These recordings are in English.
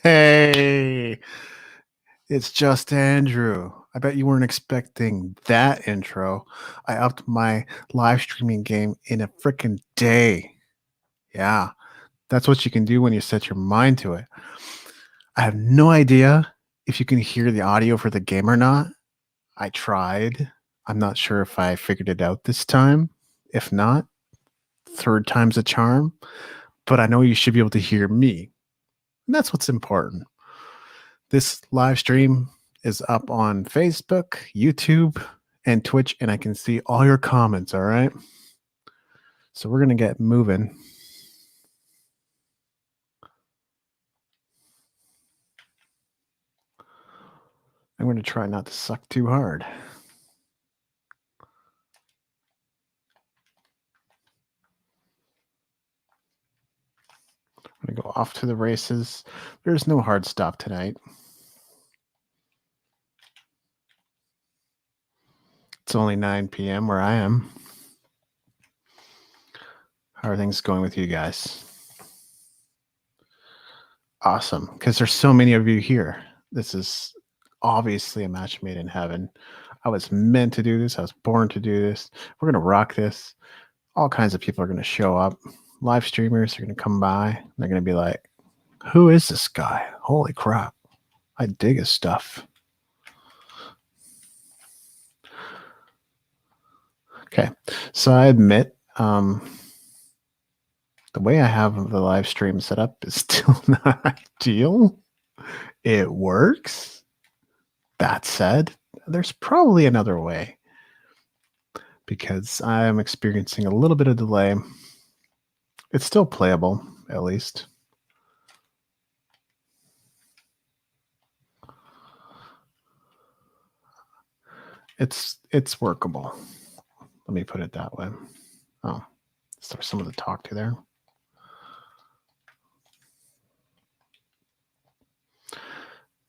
Hey, it's just Andrew. I bet you weren't expecting that intro. I upped my live streaming game in a freaking day. Yeah, that's what you can do when you set your mind to it. I have no idea if you can hear the audio for the game or not. I tried. I'm not sure if I figured it out this time. If not, third time's a charm. But I know you should be able to hear me. And that's what's important. This live stream is up on Facebook, YouTube, and Twitch, and I can see all your comments. All right. So we're going to get moving. I'm going to try not to suck too hard. I'm going to go off to the races. There's no hard stop tonight. It's only 9 p.m. where I am. How are things going with you guys? Awesome, because there's so many of you here. This is obviously a match made in heaven. I was meant to do this. I was born to do this. We're going to rock this. All kinds of people are going to show up. Live streamers are going to come by. They're going to be like, who is this guy? Holy crap. I dig his stuff. Okay, so I admit the way I have the live stream set up is still not ideal. It works. That said, there's probably another way because I am experiencing a little bit of delay. It's still playable, at least. It's workable. Let me put it that way. Oh, is there someone to talk to there?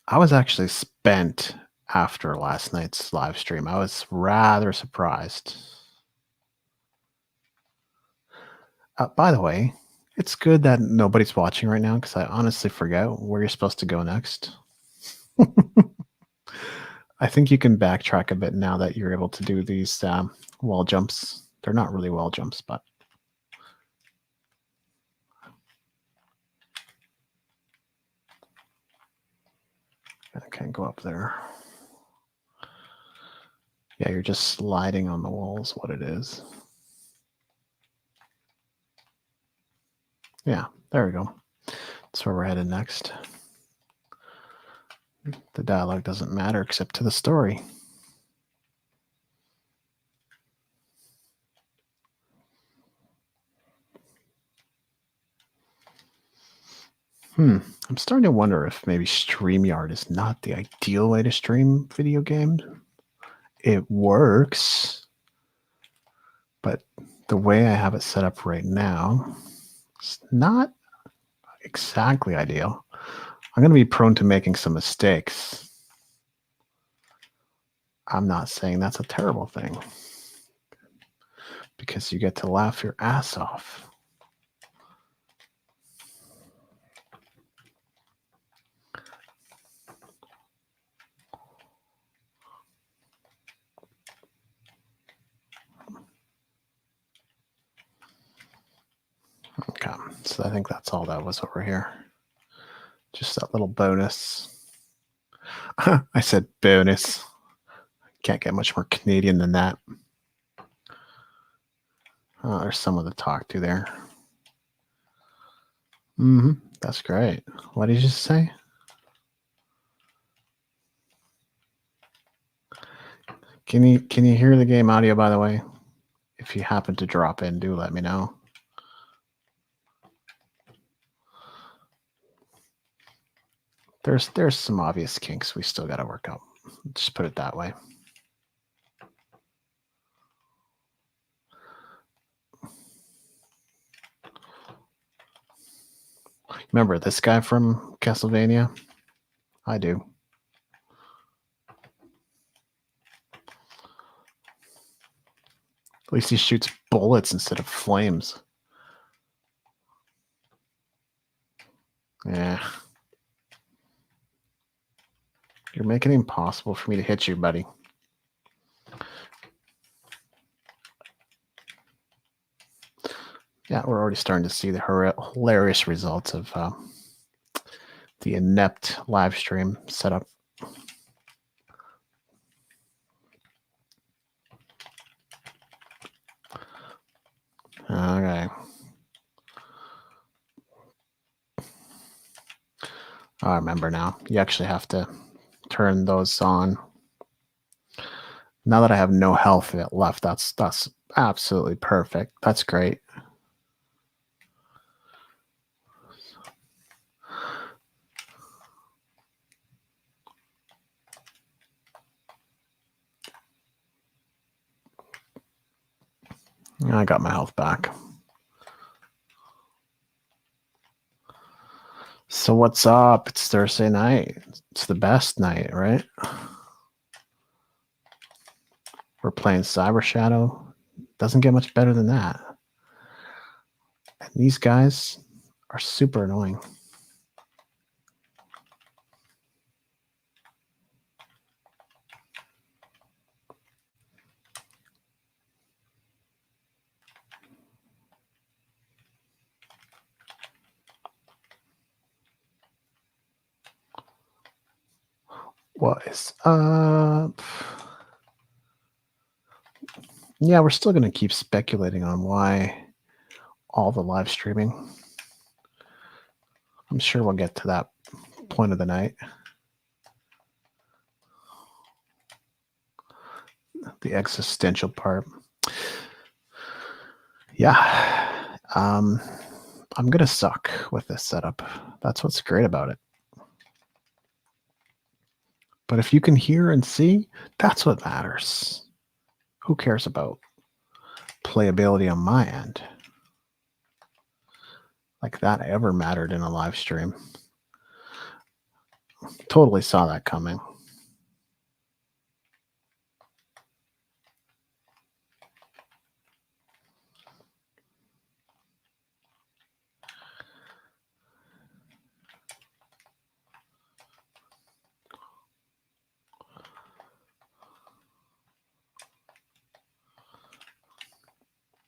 I was actually spent after last night's live stream. I was rather surprised. By the way, it's good that nobody's watching right now because I honestly forget where you're supposed to go next. I think you can backtrack a bit now that you're able to do these wall jumps. They're not really wall jumps, but I can't go up there. Yeah, you're just sliding on the walls, what it is. Yeah, there we go. That's where we're headed next. The dialogue doesn't matter except to the story. I'm starting to wonder if maybe StreamYard is not the ideal way to stream video games. It works, but the way I have it set up right now, it's not exactly ideal. I'm going to be prone to making some mistakes. I'm not saying that's a terrible thing because you get to laugh your ass off. Okay, so I think that's all that was over here. Just that little bonus. I said bonus. Can't get much more Canadian than that. Oh, there's someone to talk to there. That's great. What did you just say? Can you hear the game audio, by the way? If you happen to drop in, do let me know. There's some obvious kinks we still got to work out. Just put it that way. Remember this guy from Castlevania? I do. At least he shoots bullets instead of flames. Yeah. You're making it impossible for me to hit you, buddy. Yeah, we're already starting to see the hilarious results of the inept live stream setup. Okay. I remember now. You actually have to turn those on. Now that I have no health left, that's absolutely perfect. That's great. I got my health back. So what's up? It's Thursday night. It's the best night, right? We're playing Cyber Shadow. Doesn't get much better than that. And these guys are super annoying. What is up? Yeah, we're still going to keep speculating on why all the live streaming. I'm sure we'll get to that point of the night. The existential part. Yeah. I'm going to suck with this setup. That's what's great about it. But if you can hear and see, that's what matters. Who cares about playability on my end? Like that ever mattered in a live stream. Totally saw that coming.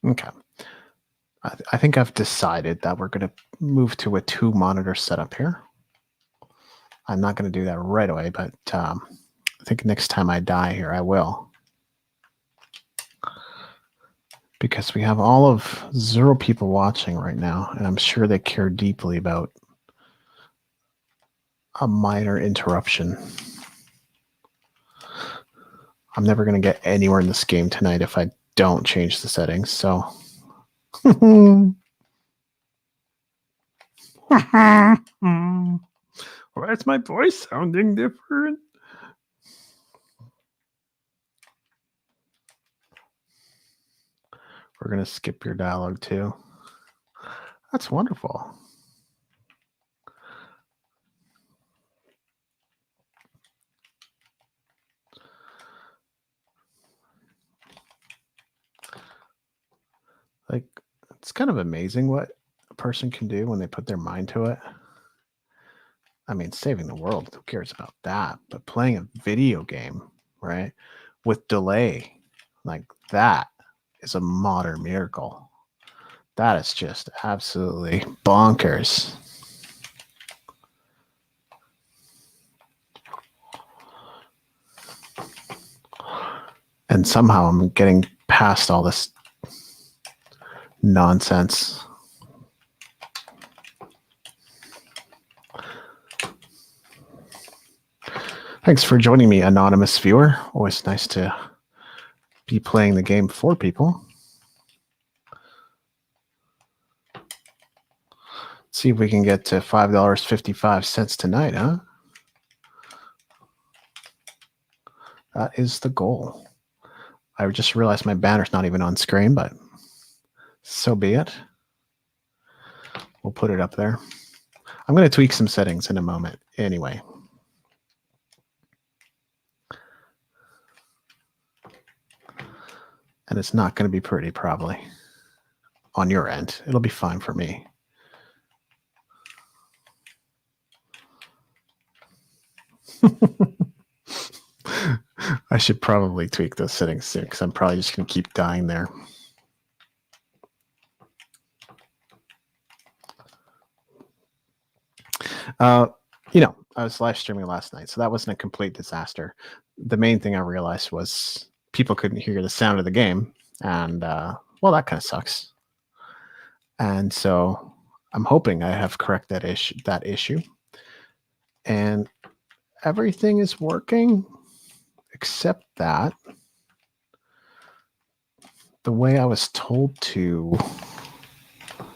Okay. I think I've decided that we're going to move to a 2-monitor setup here. I'm not going to do that right away, but I think next time I die here, I will. Because we have all of 0 people watching right now, and I'm sure they care deeply about a minor interruption. I'm never going to get anywhere in this game tonight if I don't change the settings, so... Why is my voice sounding different? We're going to skip your dialogue too. That's wonderful. Like, it's kind of amazing what a person can do when they put their mind to it. I mean, saving the world, who cares about that? But playing a video game, right, with delay, like that is a modern miracle. That is just absolutely bonkers. And somehow I'm getting past all this nonsense. Thanks for joining me, anonymous viewer. Always nice to be playing the game for people. Let's see if we can get to $5.55 tonight, huh? That is the goal. I just realized my banner's not even on screen, but so be it. We'll put it up there. I'm going to tweak some settings in a moment anyway. And it's not going to be pretty, probably, on your end. It'll be fine for me. I should probably tweak those settings soon because I'm probably just going to keep dying there. I was live streaming last night, so that wasn't a complete disaster. The main thing I realized was people couldn't hear the sound of the game, and well, that kind of sucks. And so I'm hoping I have corrected that issue, and everything is working except that the way I was told to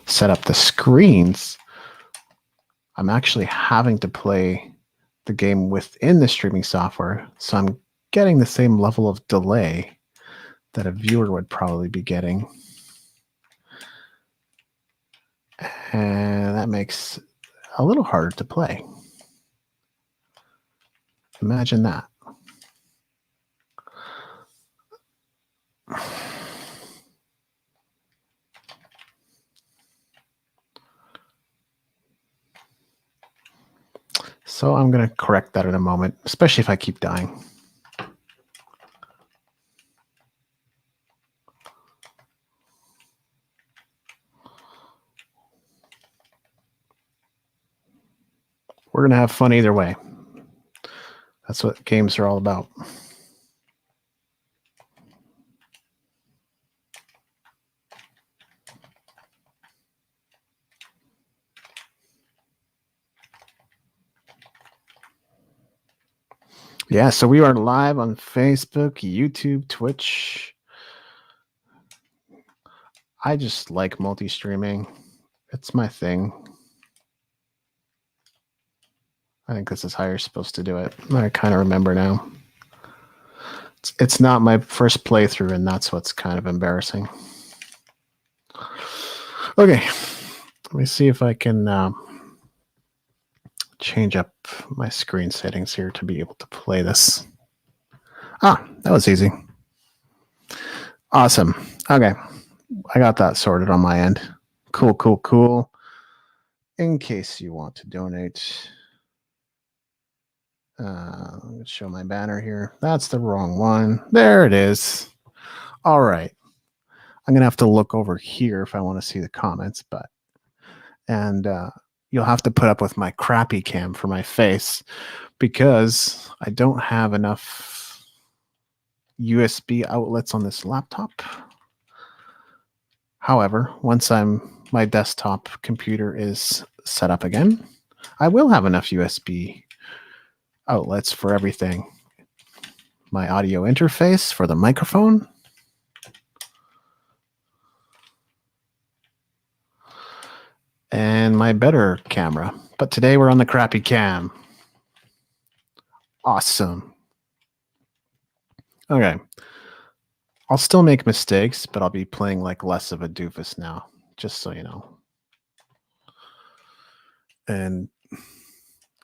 set up the screens, I'm actually having to play the game within the streaming software. So I'm getting the same level of delay that a viewer would probably be getting. And that makes it a little harder to play. Imagine that. So I'm going to correct that in a moment, especially if I keep dying. We're going to have fun either way. That's what games are all about. Yeah, so we are live on Facebook, YouTube, Twitch. I just like multi-streaming. It's my thing. I think this is how you're supposed to do it. I kind of remember now. It's not my first playthrough, and that's what's kind of embarrassing. Okay, let me see if I can change up my screen settings here to be able to play this. Ah, that was easy. Awesome. Okay, I got that sorted on my end. Cool, cool, cool. In case you want to donate, let's show my banner here. That's the wrong one. There it is. All right. I'm going to have to look over here if I want to see the comments, and you'll have to put up with my crappy cam for my face because I don't have enough USB outlets on this laptop. However, once my desktop computer is set up again, I will have enough USB outlets for everything. My audio interface for the microphone, and my better camera. But today we're on the crappy cam. Awesome. Okay. I'll still make mistakes, but I'll be playing like less of a doofus now, just so you know. And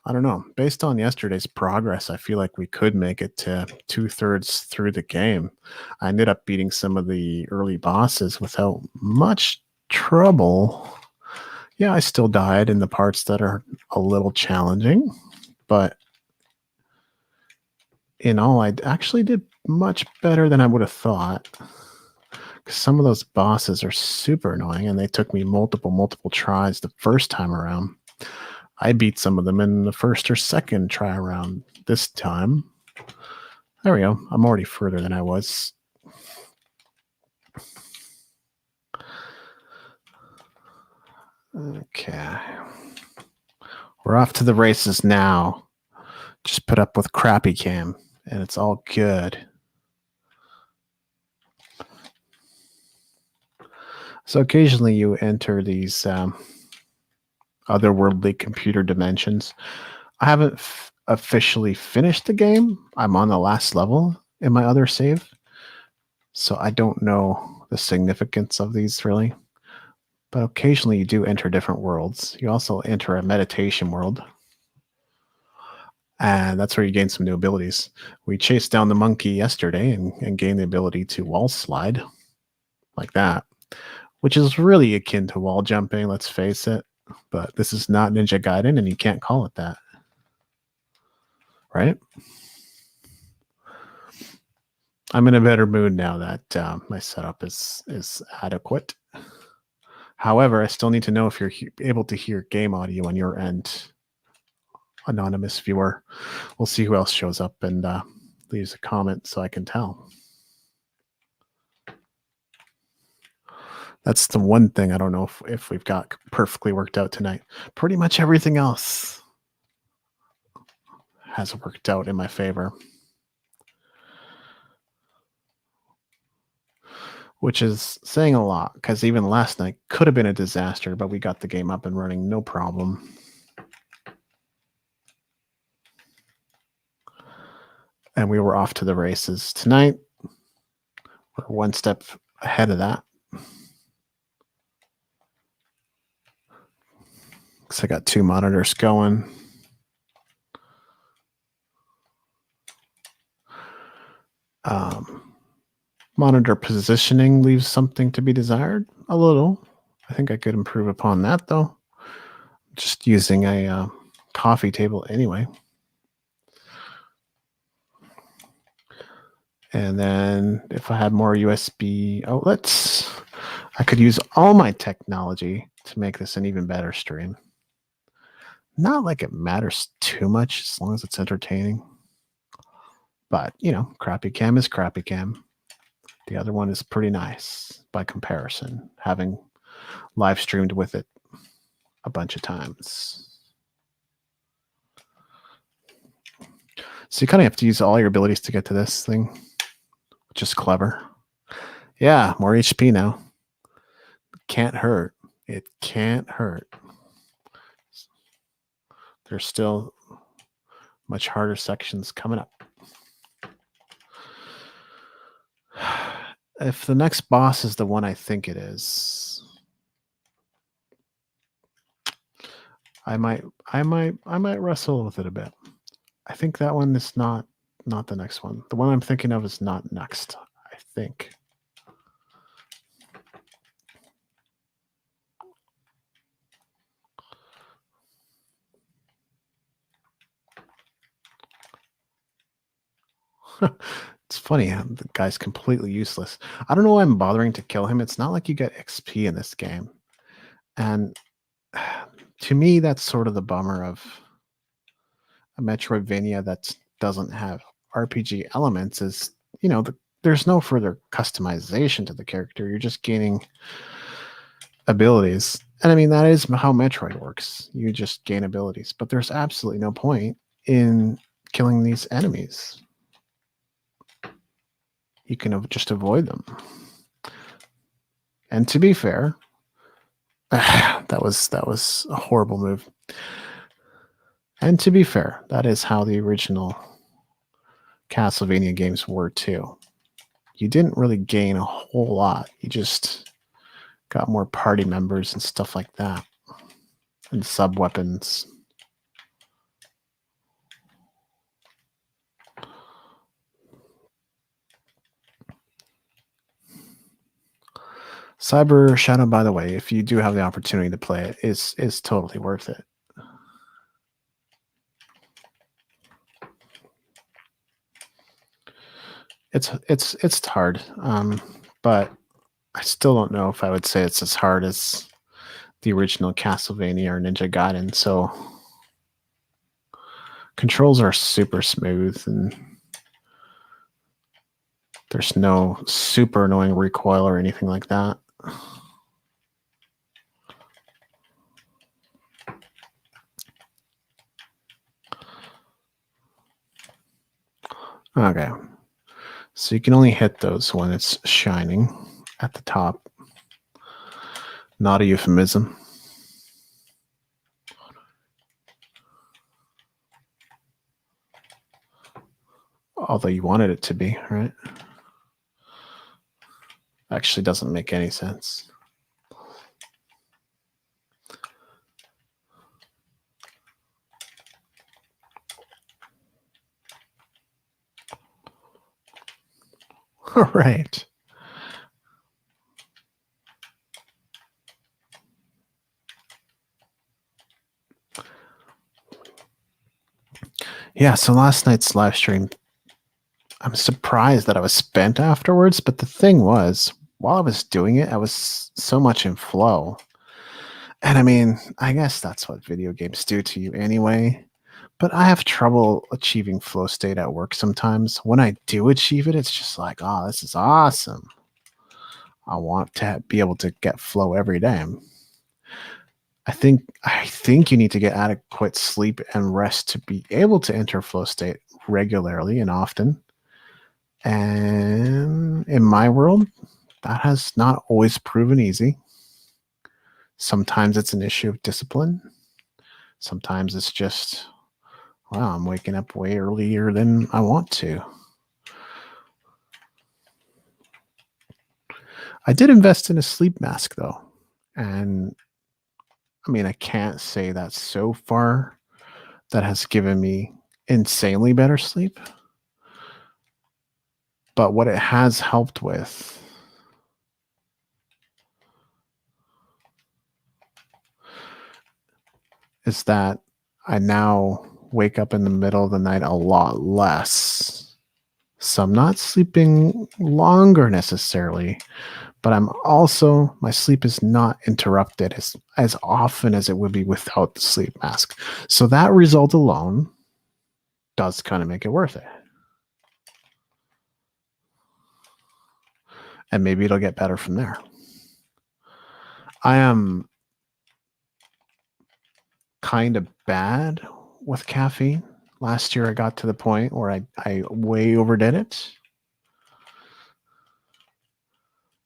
I don't know, based on yesterday's progress, I feel like we could make it to 2/3 through the game. I ended up beating some of the early bosses without much trouble. Yeah, I still died in the parts that are a little challenging, but in all, I actually did much better than I would have thought. Because some of those bosses are super annoying, and they took me multiple tries the first time around. I beat some of them in the first or second try around this time. There we go. I'm already further than I was. Okay. We're off to the races now. Just put up with crappy cam, and it's all good. So occasionally you enter these otherworldly computer dimensions. I haven't officially finished the game. I'm on the last level in my other save, so I don't know the significance of these really. But occasionally you do enter different worlds. You also enter a meditation world, and that's where you gain some new abilities. We chased down the monkey yesterday and gained the ability to wall slide like that, which is really akin to wall jumping, let's face it. But this is not Ninja Gaiden, and you can't call it that. Right? I'm in a better mood now that my setup is adequate. However, I still need to know if you're able to hear game audio on your end, anonymous viewer. We'll see who else shows up and leaves a comment so I can tell. That's the one thing I don't know if we've got perfectly worked out tonight. Pretty much everything else has worked out in my favor, which is saying a lot because even last night could have been a disaster, but we got the game up and running no problem. And we were off to the races. Tonight, we're one step ahead of that. So I got 2 monitors going. Monitor positioning leaves something to be desired a little. I think I could improve upon that though. Just using a coffee table anyway. And then if I had more USB outlets, I could use all my technology to make this an even better stream. Not like it matters too much as long as it's entertaining. But, you know, crappy cam is crappy cam. The other one is pretty nice by comparison, having live streamed with it a bunch of times. So you kind of have to use all your abilities to get to this thing, which is clever. Yeah, more HP now. Can't hurt. It can't hurt. There's still much harder sections coming up. If the next boss is the one I think it is, I might wrestle with it a bit. I think that one is not the next one. The one I'm thinking of is not next, I think. It's funny, the guy's completely useless. I don't know why I'm bothering to kill him. It's not like you get XP in this game. And to me, that's sort of the bummer of a Metroidvania that doesn't have RPG elements is, you know, there's no further customization to the character. You're just gaining abilities. And I mean, that is how Metroid works. You just gain abilities. But there's absolutely no point in killing these enemies. You can just avoid them. And to be fair, that was a horrible move. And to be fair, that is how the original Castlevania games were too. You didn't really gain a whole lot. You just got more party members and stuff like that. And sub-weapons. Cyber Shadow, by the way, if you do have the opportunity to play it, is totally worth it. It's hard, but I still don't know if I would say it's as hard as the original Castlevania or Ninja Gaiden. So controls are super smooth and there's no super annoying recoil or anything like that. Okay. So you can only hit those when it's shining at the top. Not a euphemism. Although you wanted it to be, right? Actually doesn't make any sense. All right. Yeah, so last night's live stream, I'm surprised that I was spent afterwards, but the thing was, while I was doing it, I was so much in flow. And I mean, I guess that's what video games do to you anyway. But I have trouble achieving flow state at work sometimes. When I do achieve it, it's just like, oh, this is awesome. I want to be able to get flow every day. I think you need to get adequate sleep and rest to be able to enter flow state regularly and often. And in my world, that has not always proven easy. Sometimes it's an issue of discipline. Sometimes it's just, wow, I'm waking up way earlier than I want to. I did invest in a sleep mask though. And I mean, I can't say that so far that has given me insanely better sleep. But what it has helped with is that I now wake up in the middle of the night a lot less. So I'm not sleeping longer necessarily, but my sleep is not interrupted as often as it would be without the sleep mask. So that result alone does kind of make it worth it. And maybe it'll get better from there. I am kind of bad with caffeine. Last year I got to the point where I way overdid it.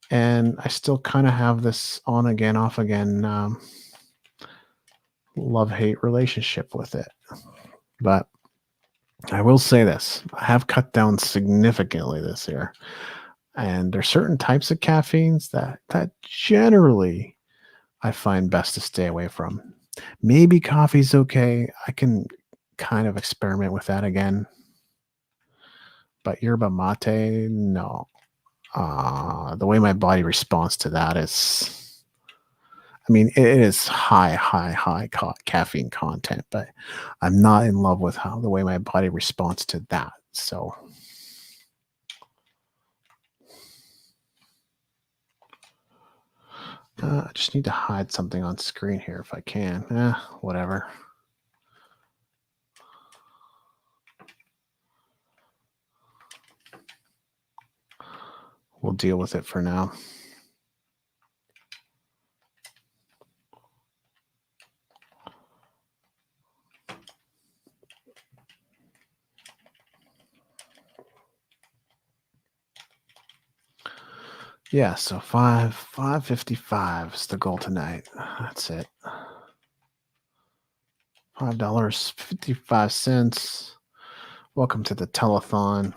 And I still kind of have this on again, off again love-hate relationship with it. But I will say this, I have cut down significantly this year. And there's certain types of caffeines that generally I find best to stay away from. Maybe coffee's okay. I can kind of experiment with that again. But yerba mate, no. The way my body responds to that is, I mean, it is high caffeine content, but I'm not in love with how the way my body responds to that. So I just need to hide something on screen here if I can. Whatever. We'll deal with it for now. Yeah, so 555 is the goal tonight. That's it. $5.55. Welcome to the telethon.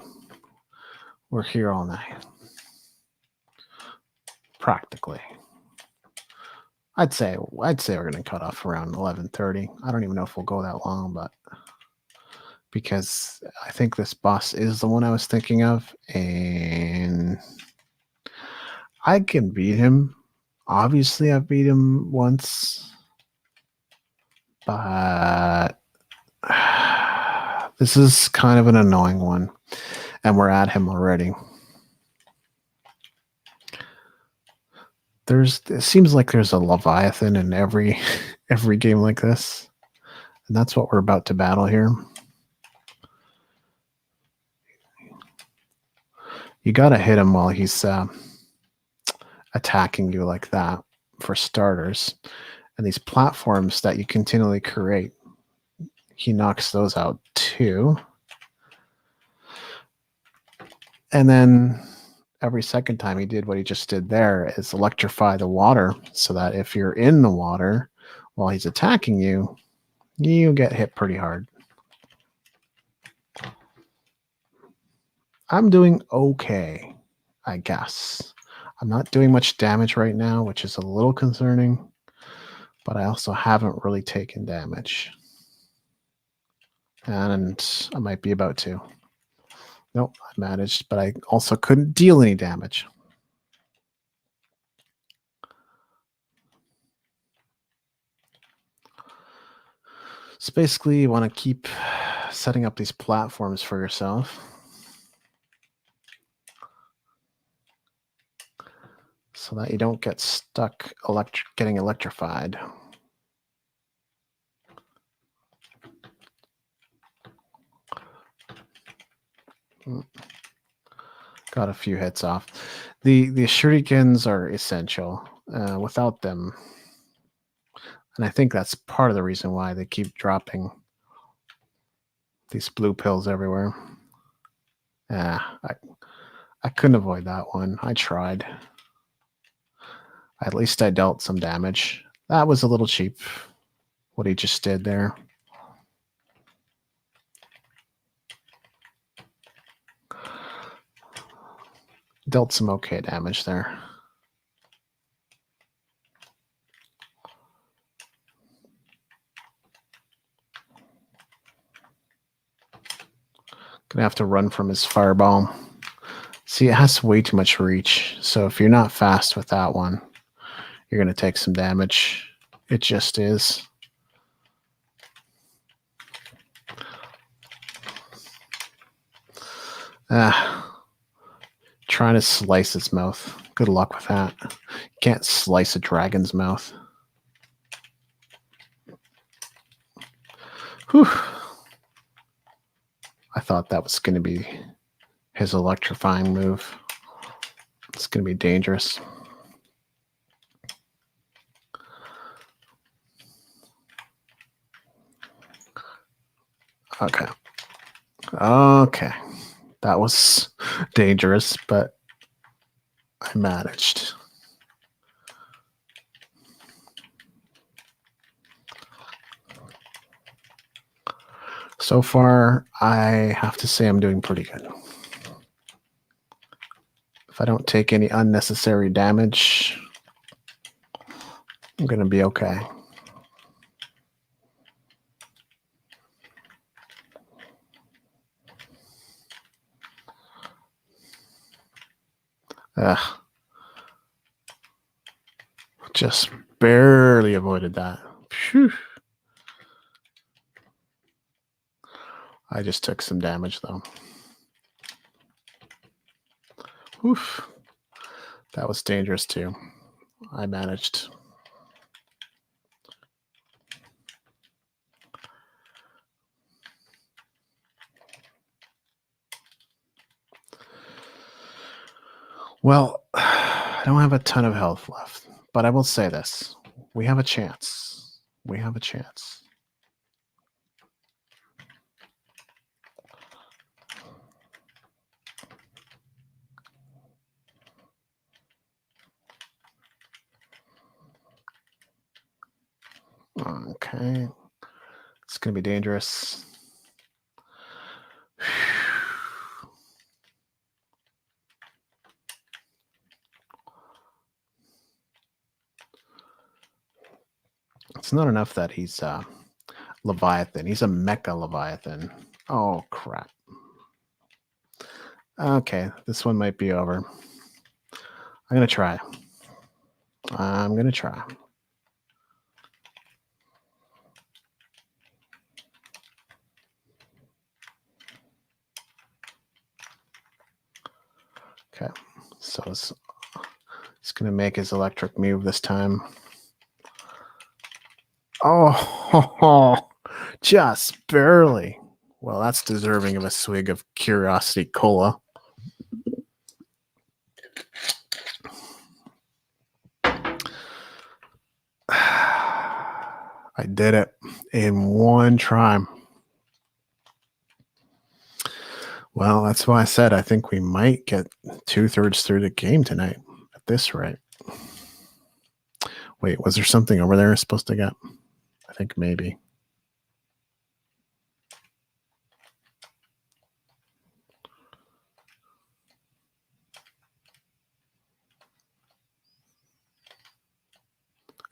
We're here all night. Practically. I'd say we're gonna cut off around 11:30. I don't even know if we'll go that long, but because I think this boss is the one I was thinking of, and I can beat him. Obviously, I've beat him once, but this is kind of an annoying one, and we're at him already. It seems like there's a Leviathan in every game like this, and that's what we're about to battle here. You got to hit him while he's attacking you like that, for starters. And these platforms that you continually create, he knocks those out too. And then every second time he did what he just did there is electrify the water, so that if you're in the water while he's attacking you, you get hit pretty hard. I'm doing okay, I guess. I'm not doing much damage right now, which is a little concerning, but I also haven't really taken damage. And I might be about to. Nope, I managed, but I also couldn't deal any damage. So basically, you want to keep setting up these platforms for yourself. so that you don't get stuck getting electrified. Got a few hits off. The shurikens are essential. Without them, and I think that's part of the reason why they keep dropping these blue pills everywhere. I couldn't avoid that one. I tried. At least I dealt some damage. That was a little cheap, what he just did there. Dealt some okay damage there. Gonna have to run from his fireball. See, it has way too much reach. So if you're not fast with that one, you're gonna take some damage. It just is. Trying to slice its mouth. Good luck with that. You can't slice a dragon's mouth. Whew. I thought that was going to be his electrifying move. It's going to be dangerous. Okay. Okay. That was dangerous, but I managed. So far, I have to say I'm doing pretty good. If I don't take any unnecessary damage, I'm going to be okay. Just barely avoided that. Phew. I just took some damage, though. Oof. That was dangerous, too. I managed. Well, I don't have a ton of health left, but I will say this. We have a chance. We have a chance. Okay. It's going to be dangerous. It's not enough that he's Leviathan. He's a mecha Leviathan. Oh, crap. Okay, this one might be over. I'm going to try. I'm going to try. Okay, so he's going to make his electric move this time. Oh, just barely. Well, that's deserving of a swig of Curiosity Cola. I did it in one try. Well, that's why I said I think we might get 2/3 through the game tonight at this rate. Wait, was there something over there supposed to get? I think maybe.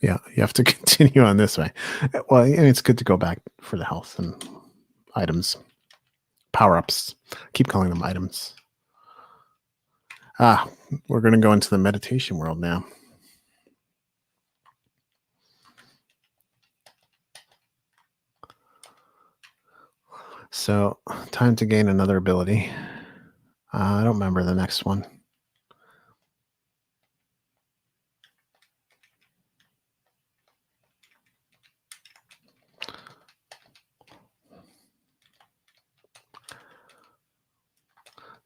Yeah, you have to continue on this way. Well, it's good to go back for the health and items. Power-ups. Keep calling them items. We're going to go into the meditation world now. So, time to gain another ability. I don't remember the next one.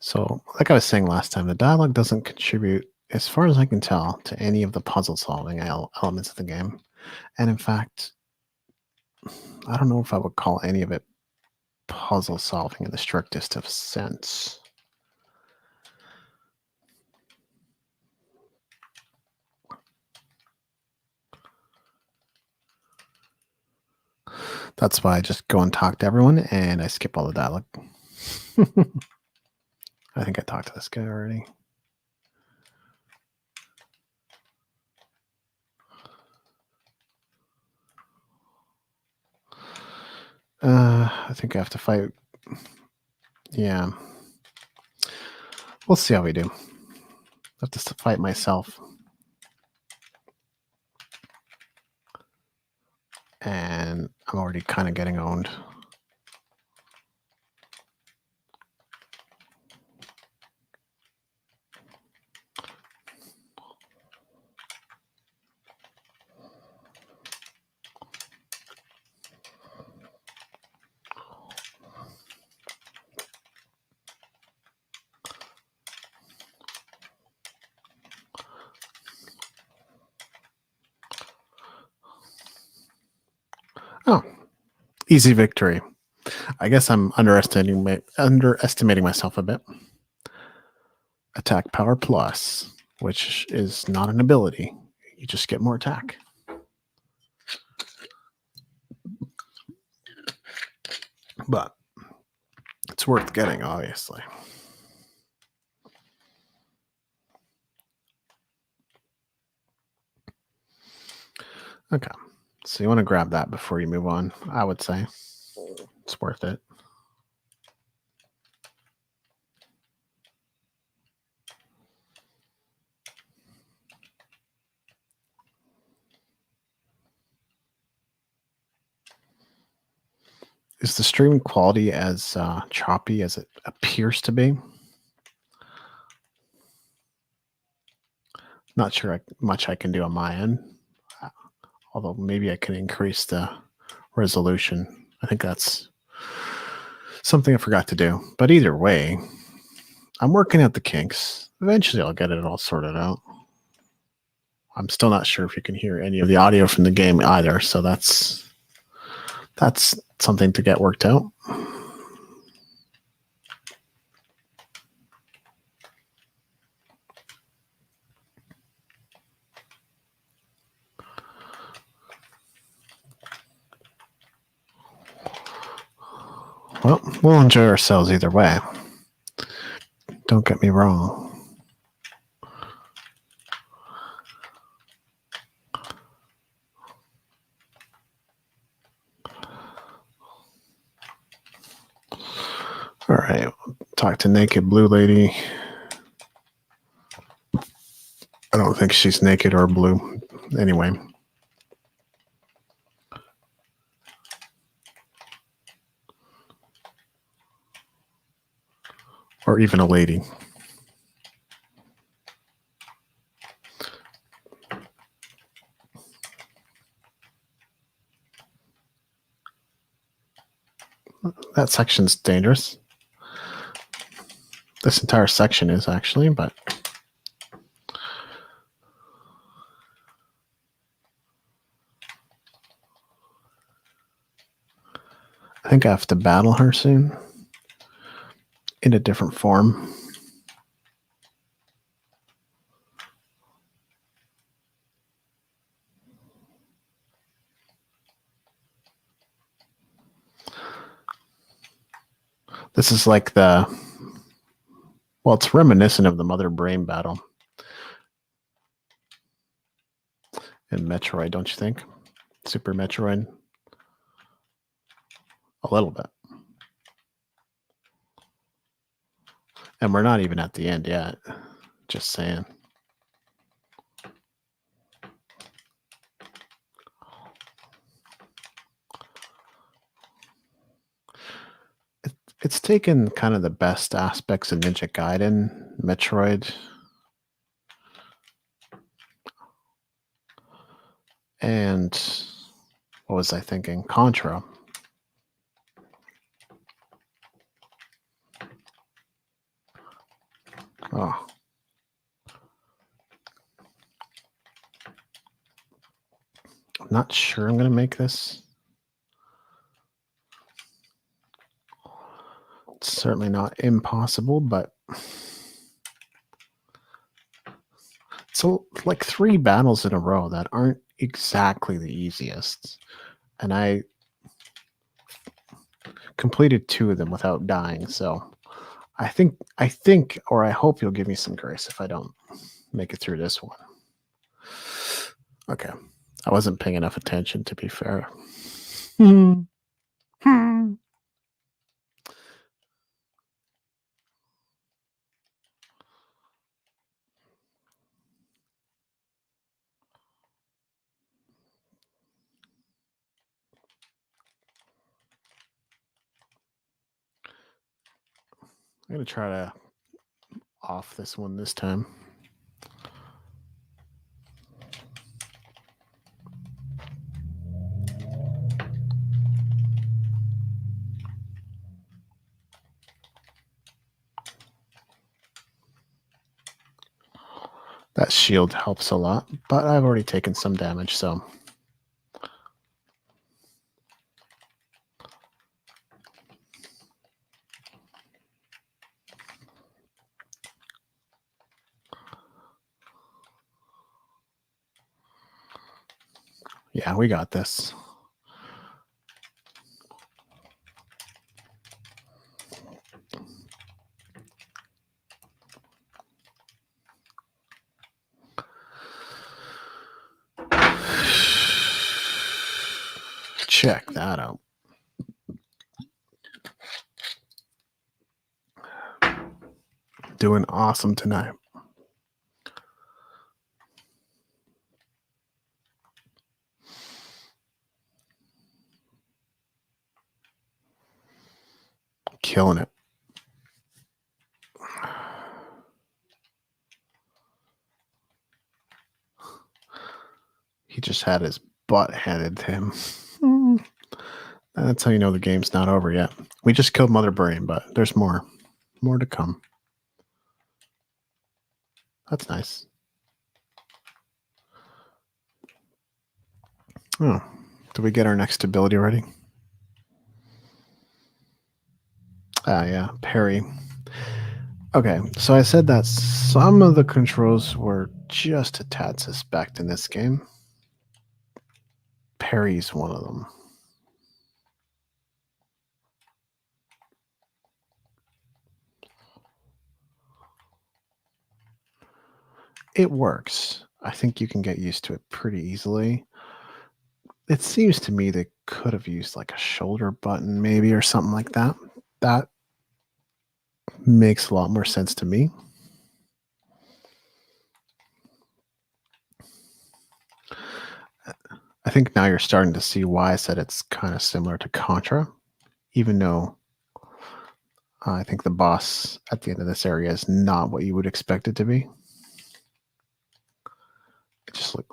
So, like I was saying last time, the dialogue doesn't contribute, as far as I can tell, to any of the puzzle solving elements of the game. And in fact, I don't know if I would call any of it puzzle solving in the strictest of sense. That's why I just go and talk to everyone and I skip all the dialogue. I think I talked to this guy already. I think I have to fight. Yeah. We'll see how we do. I have to fight myself. And I'm already kind of getting owned. Oh, easy victory. I guess I'm underestimating myself a bit. Attack power plus, which is not an ability. You just get more attack. But it's worth getting, obviously. Okay. So you want to grab that before you move on, I would say. It's worth it. Is the streaming quality as choppy as it appears to be? Not sure much I can do on my end. Although maybe I can increase the resolution. I think that's something I forgot to do. But either way, I'm working out the kinks. Eventually I'll get it all sorted out. I'm still not sure if you can hear any of the audio from the game either, so that's something to get worked out. Well, we'll enjoy ourselves either way. Don't get me wrong. All right, talk to naked blue lady. I don't think she's naked or blue. Anyway. Or even a lady. That section's dangerous. This entire section is actually, but I think I have to battle her soon in a different form. This is like well, it's reminiscent of the Mother Brain battle in Metroid, don't you think? Super Metroid. A little bit. And we're not even at the end yet. Just saying. It's taken kind of the best aspects of Ninja Gaiden, Metroid, and what was I thinking? Contra. Not sure I'm going to make this. It's certainly not impossible, but so like 3 battles in a row that aren't exactly the easiest. And I completed 2 of them without dying, so I think, or I hope you'll give me some grace if I don't make it through this one. Okay. I wasn't paying enough attention, to be fair. I'm going to try to off this one this time. That shield helps a lot, but I've already taken some damage, so. Yeah, we got this. Check that out. Doing awesome tonight. Killing it. He just had his butt handed to him. That's how you know the game's not over yet. We just killed Mother Brain, but there's more. More to come. That's nice. Oh, did we get our next ability ready? Ah, yeah, parry. Okay, so I said that some of the controls were just a tad suspect in this game. Parry's one of them. It works. I think you can get used to it pretty easily. It seems to me they could have used like a shoulder button maybe or something like that. That makes a lot more sense to me. I think now you're starting to see why I said it's kind of similar to Contra, even though I think the boss at the end of this area is not what you would expect it to be. Just like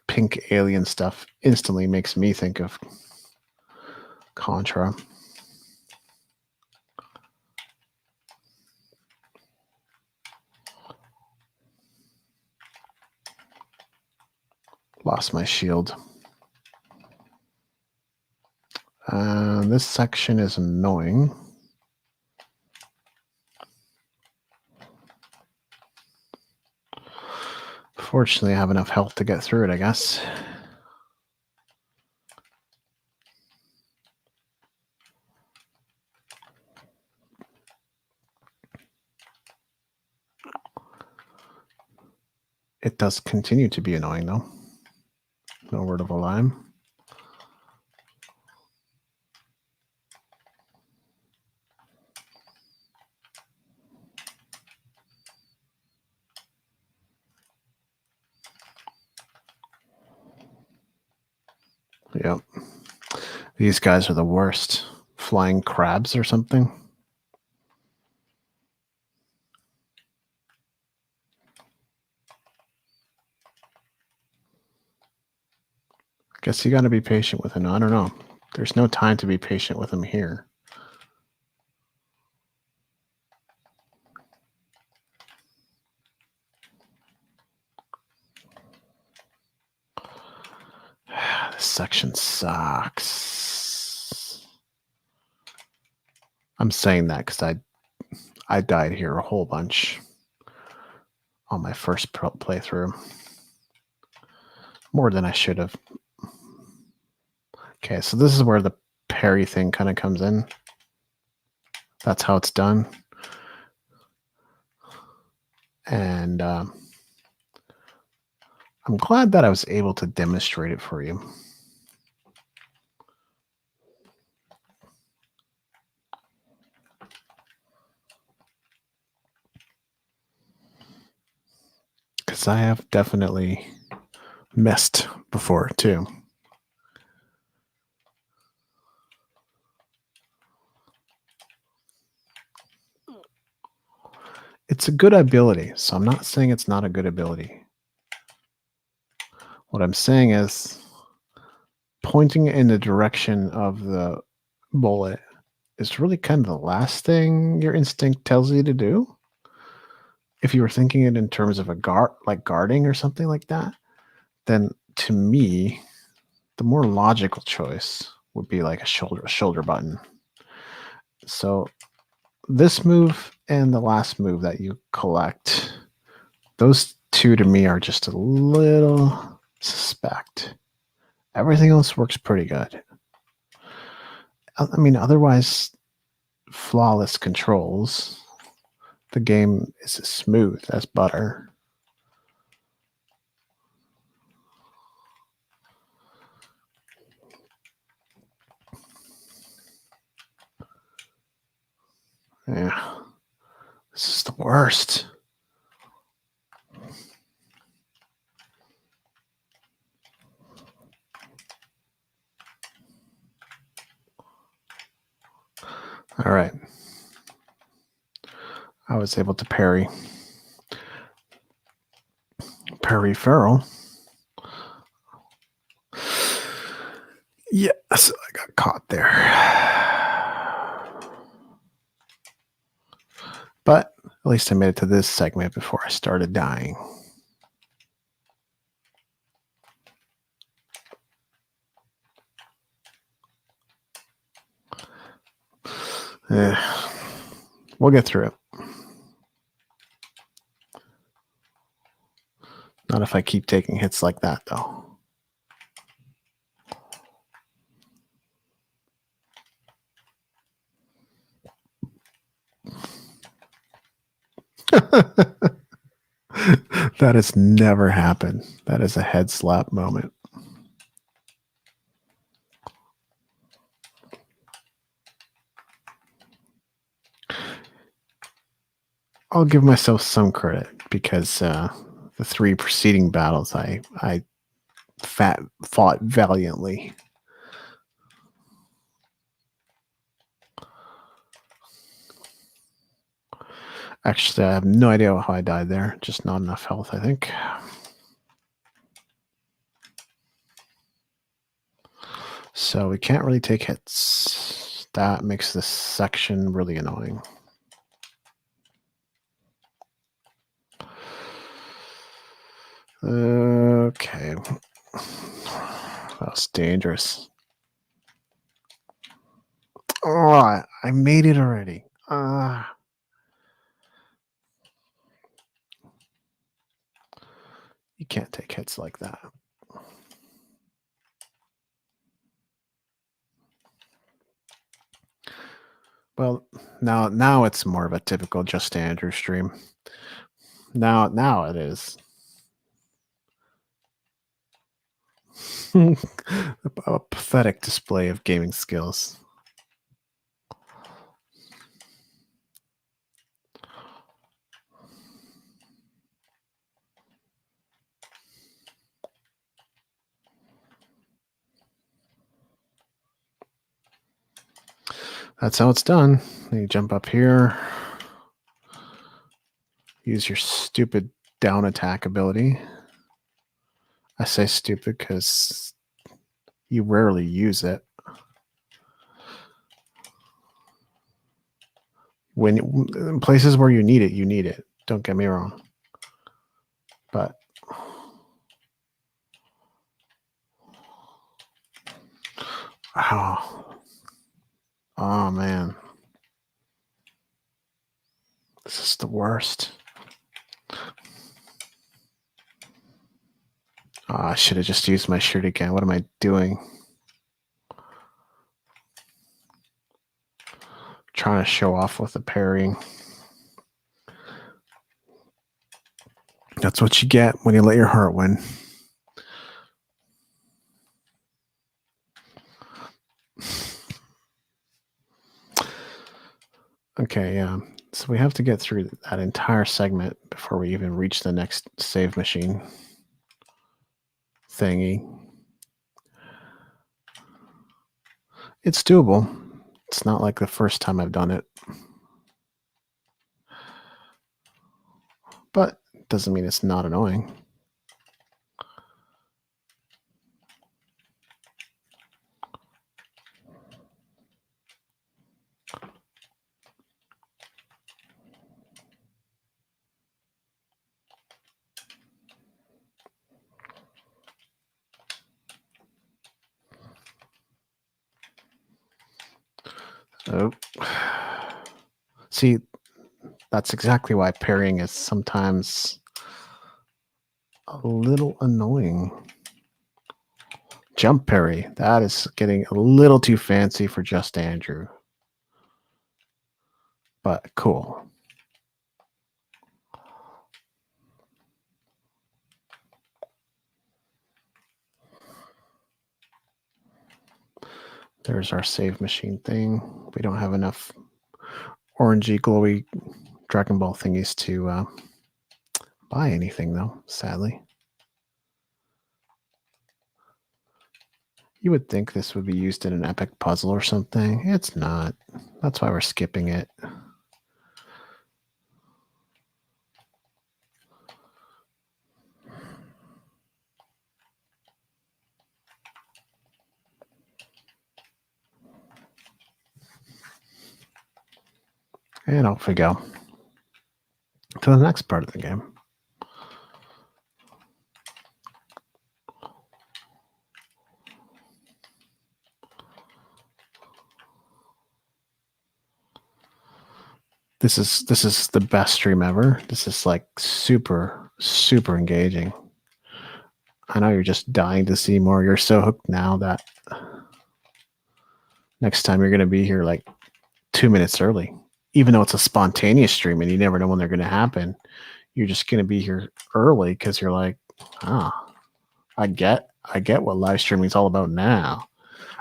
pink alien stuff instantly makes me think of Contra. Lost my shield. This section is annoying. Fortunately, I have enough health to get through it, I guess. It does continue to be annoying, though. No word of a lie. Yep. These guys are the worst. Flying crabs or something. Guess you got to be patient with him. I don't know. There's no time to be patient with him here. This section sucks. I'm saying that because I died here a whole bunch on my first playthrough. More than I should have. Okay, so this is where the parry thing kind of comes in. That's how it's done. And I'm glad that I was able to demonstrate it for you. Because I have definitely missed before, too. It's a good ability, so I'm not saying it's not a good ability. What I'm saying is pointing in the direction of the bullet is really kind of the last thing your instinct tells you to do. If you were thinking it in terms of a guarding or something like that, then to me, the more logical choice would be like a shoulder button. So this move and the last move that you collect, those two to me are just a little suspect. Everything else works pretty good. I mean, otherwise, flawless controls. The game is as smooth as butter. Yeah. This is the worst. All right. I was able to parry Farrell. Yes, I got caught there. But at least I made it to this segment before I started dying. We'll get through it. Not if I keep taking hits like that, though. That has never happened. That is a head slap moment. I'll give myself some credit because the three preceding battles I fought valiantly. Actually, I have no idea how I died there. Just not enough health, I think. So we can't really take hits. That makes this section really annoying. Okay. That was dangerous. Oh, I made it already. You can't take hits like that. Well, now it's more of a typical Just Andrew stream. Now it is. A pathetic display of gaming skills. That's how it's done. You jump up here. Use your stupid down attack ability. I say stupid because you rarely use it. When in places where you need it. Don't get me wrong. But Oh, oh man. This is the worst. Oh, I should have just used my shirt again. What am I doing? Trying to show off with the parrying. That's what you get when you let your heart win. Okay, yeah. So we have to get through that entire segment before we even reach the next save machine thingy. It's doable. It's not like the first time I've done it. But it doesn't mean it's not annoying. Oh. See, that's exactly why parrying is sometimes a little annoying. Jump parry. That is getting a little too fancy for just Andrew. But cool. There's our save machine thing. We don't have enough orangey, glowy Dragon Ball thingies to buy anything, though, sadly. You would think this would be used in an epic puzzle or something. It's not. That's why we're skipping it. And off we go to the next part of the game. This is the best stream ever. This is like super engaging. I know you're just dying to see more. You're so hooked now that next time you're going to be here like 2 minutes early, even though it's a spontaneous stream and you never know when they're going to happen. You're just going to be here early because you're like, I get what live streaming is all about now.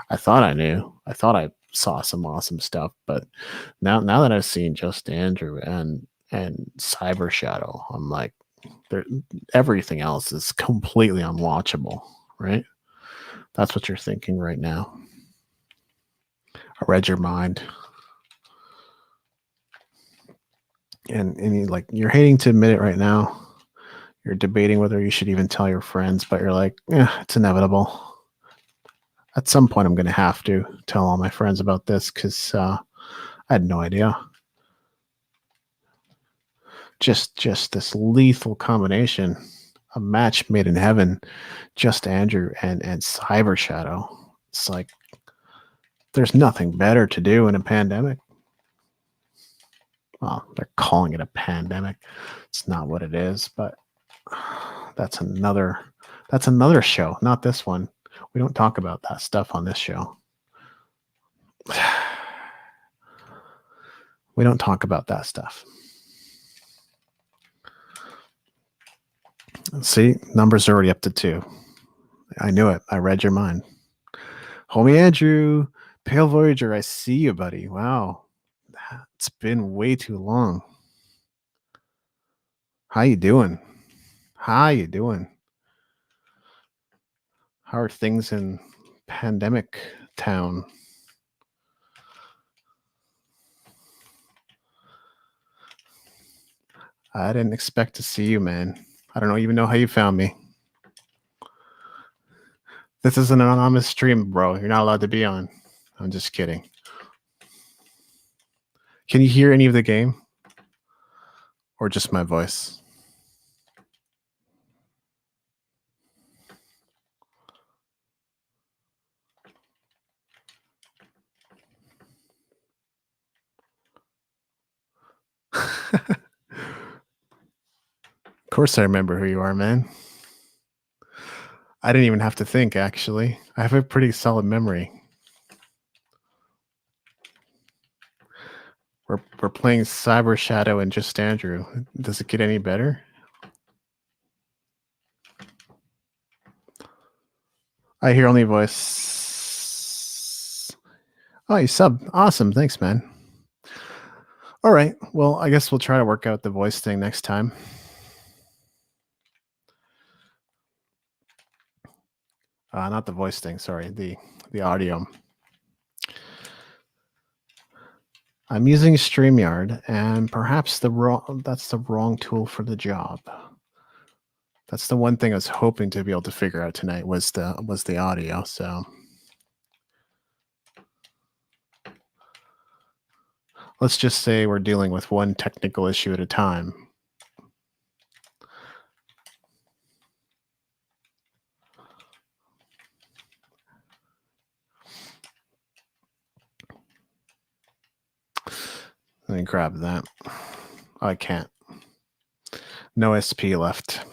I thought I knew. I thought I saw some awesome stuff, but now that I've seen Just Andrew and Cyber Shadow, I'm like, everything else is completely unwatchable, right? That's what you're thinking right now. I read your mind. And you're hating to admit it right now. You're debating whether you should even tell your friends, but you're like, it's inevitable. At some point, I'm going to have to tell all my friends about this because I had no idea. Just this lethal combination, a match made in heaven. Just Andrew and Cyber Shadow. It's like there's nothing better to do in a pandemic. Well, they're calling it a pandemic. It's not what it is, but that's another show, not this one. We don't talk about that stuff on this show. We don't talk about that stuff. See, numbers are already up to 2. I knew it. I read your mind. Homie Andrew, Pale Voyager, I see you, buddy. Wow. It's been way too long. How you doing? How you doing? How are things in pandemic town? I didn't expect to see you, man. I don't even know how you found me. This is an anonymous stream, bro. You're not allowed to be on. I'm just kidding. Can you hear any of the game? Or just my voice? Of course, I remember who you are, man. I didn't even have to think, actually. I have a pretty solid memory. We're playing Cyber Shadow and Just Andrew. Does it get any better? I hear only voice. Oh, you subbed. Awesome. Thanks, man. All right. Well, I guess we'll try to work out the voice thing next time. Not the voice thing. Sorry, the audio. I'm using StreamYard, and perhaps that's the wrong tool for the job. That's the one thing I was hoping to be able to figure out tonight was the audio. So let's just say we're dealing with one technical issue at a time. Let me grab that. Oh, I can't. No SP left.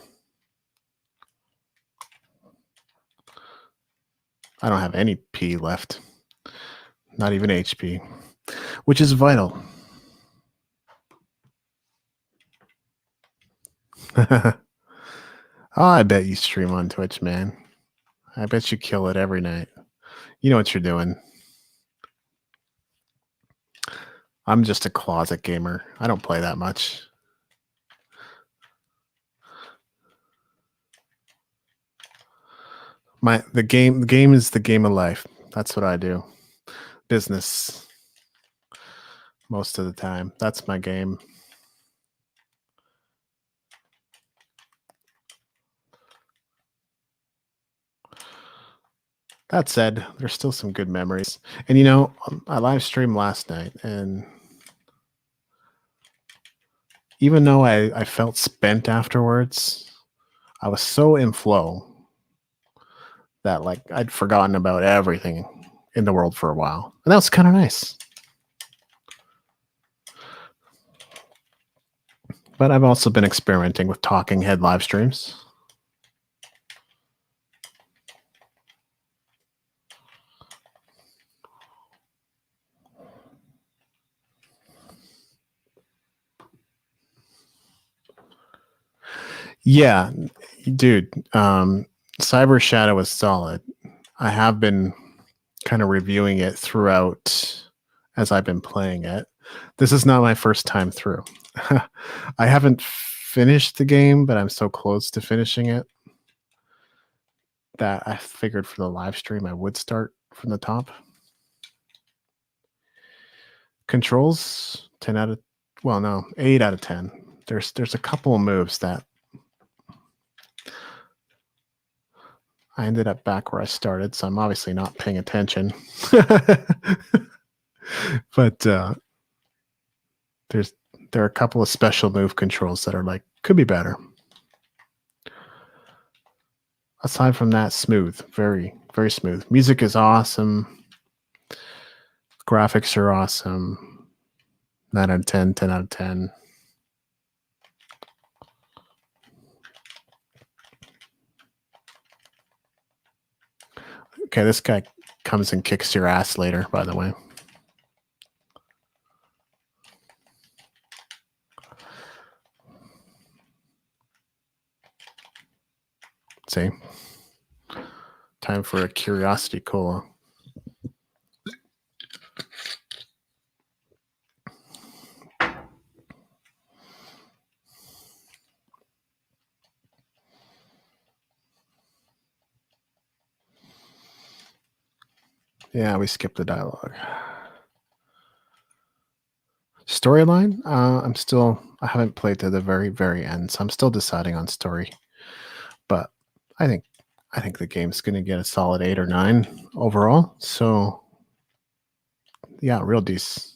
I don't have any P left. Not even HP, which is vital. Oh, I bet you stream on Twitch, man. I bet you kill it every night. You know what you're doing. I'm just a closet gamer. I don't play that much. The game is the game of life. That's what I do. Business. Most of the time. That's my game. That said, there's still some good memories. And you know, I live streamed last night, and even though I felt spent afterwards, I was so in flow that like I'd forgotten about everything in the world for a while. And that was kind of nice. But I've also been experimenting with talking head live streams. Yeah, dude. Cyber Shadow is solid. I have been kind of reviewing it throughout as I've been playing it. This is not my first time through. I haven't finished the game, but I'm so close to finishing it that I figured for the live stream I would start from the top. Controls 10 out of 8 out of 10. There's a couple of moves that I ended up back where I started, so I'm obviously not paying attention. But there are a couple of special move controls that are like could be better. Aside from that, smooth, very, very smooth. Music is awesome. Graphics are awesome. 9 out of 10, 10 out of 10. Okay, this guy comes and kicks your ass later, by the way. See? Time for a curiosity cola. Yeah, we skipped the dialogue. Storyline? I haven't played to the very, very end, so I'm still deciding on story. But I think the game's going to get a solid 8 or 9 overall. So yeah, real decent.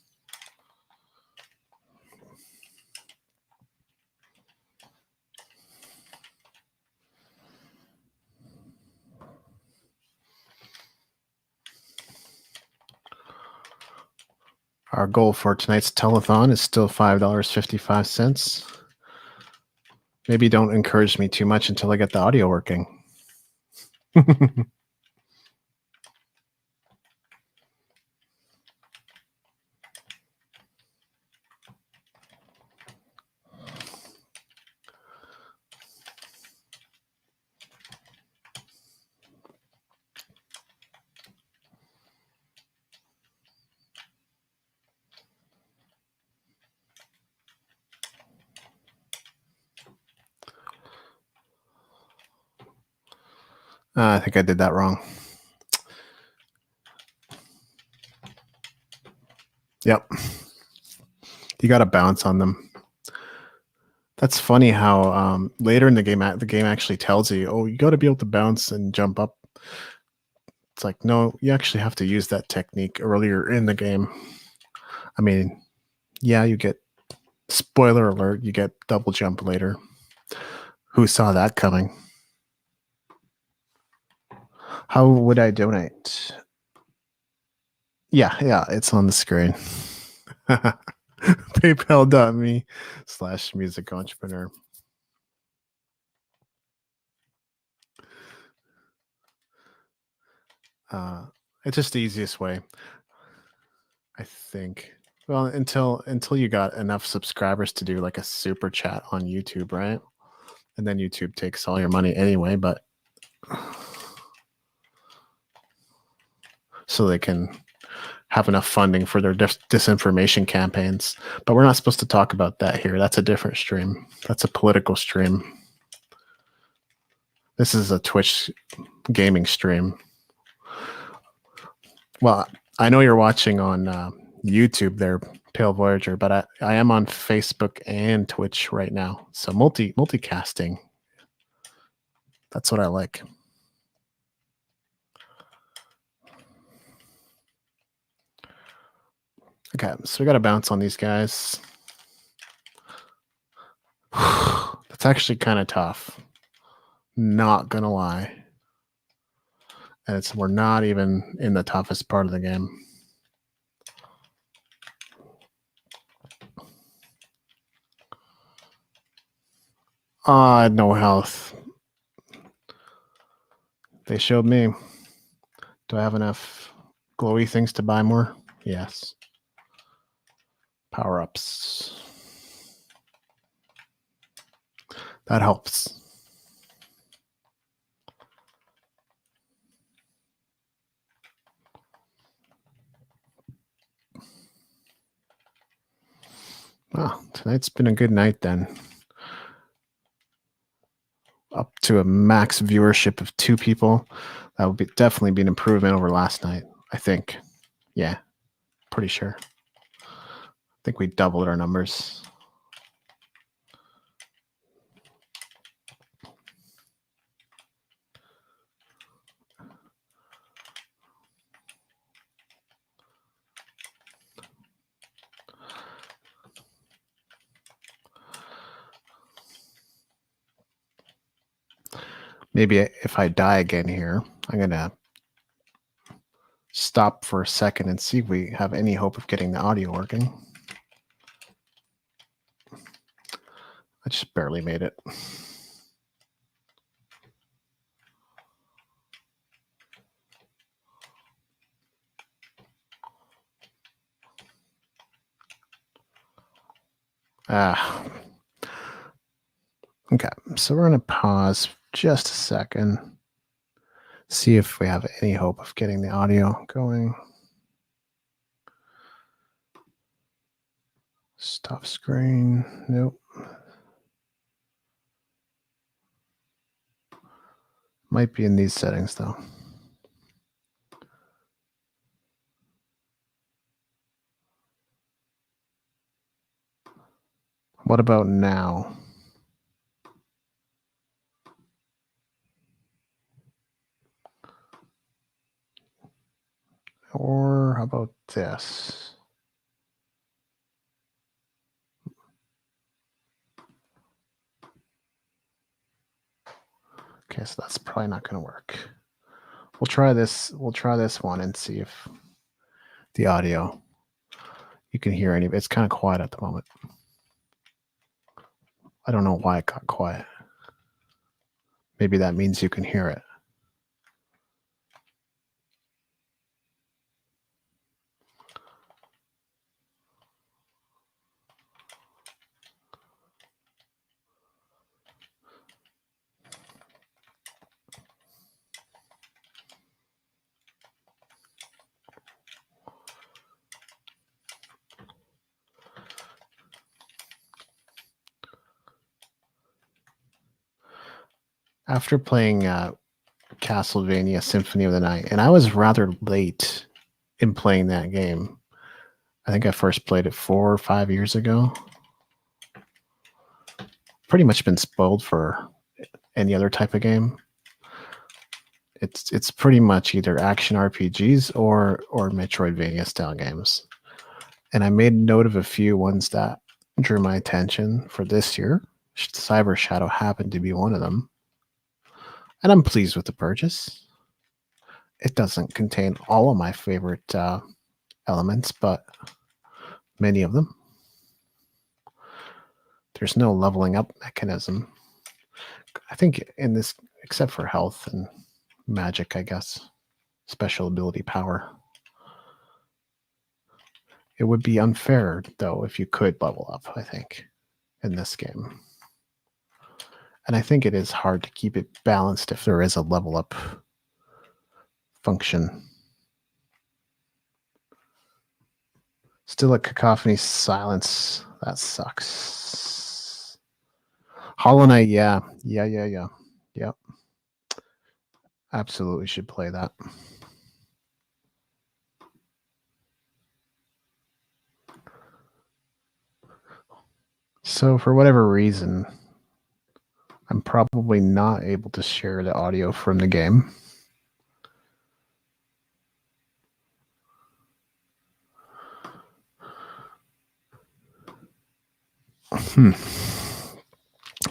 Our goal for tonight's telethon is still $5.55. Maybe don't encourage me too much until I get the audio working. I think I did that wrong. Yep. You got to bounce on them. That's funny how later in the game actually tells you, oh, you got to be able to bounce and jump up. It's like, no, you actually have to use that technique earlier in the game. I mean, yeah, you get, spoiler alert, you get double jump later. Who saw that coming? How would I donate? Yeah, it's on the screen. PayPal.me/music entrepreneur. It's just the easiest way, I think. Well, until you got enough subscribers to do like a super chat on YouTube, right? And then YouTube takes all your money anyway, but so they can have enough funding for their disinformation campaigns. But we're not supposed to talk about that here. That's a different stream. That's a political stream. This is a Twitch gaming stream. Well, I know you're watching on YouTube there, Pale Voyager, but I am on Facebook and Twitch right now. So multicasting. That's what I like. Okay, so we got to bounce on these guys. That's actually kind of tough. Not gonna lie. And we're not even in the toughest part of the game. I had no health. They showed me. Do I have enough glowy things to buy more? Yes. Power-ups. That helps. Well, tonight's been a good night then. Up to a max viewership of 2 people. That would definitely be an improvement over last night, I think. Yeah, pretty sure. I think we doubled our numbers. Maybe if I die again here, I'm going to stop for a second and see if we have any hope of getting the audio working. I just barely made it. Okay, so we're going to pause just a second. See if we have any hope of getting the audio going. Stop screen. Nope. Might be in these settings though. What about now? Or how about this? Okay, so that's probably not going to work. We'll try this. We'll try this one and see if the audio. you can hear any of it. It's kind of quiet at the moment. I don't know why it got quiet. Maybe that means you can hear it. After playing Castlevania Symphony of the Night, and I was rather late in playing that game. I think I first played it 4 or 5 years ago. Pretty much been spoiled for any other type of game. It's pretty much either action RPGs or Metroidvania style games. And I made note of a few ones that drew my attention for this year. Cyber Shadow happened to be one of them. And I'm pleased with the purchase. It doesn't contain all of my favorite elements, but many of them. There's no leveling up mechanism. I think in this, except for health and magic, I guess, special ability power. It would be unfair, though, if you could level up, I think, in this game. And I think it is hard to keep it balanced if there is a level up function. Still a cacophony silence. That sucks. Hollow Knight, yeah. Yep. Absolutely should play that. So for whatever reason, I'm probably not able to share the audio from the game.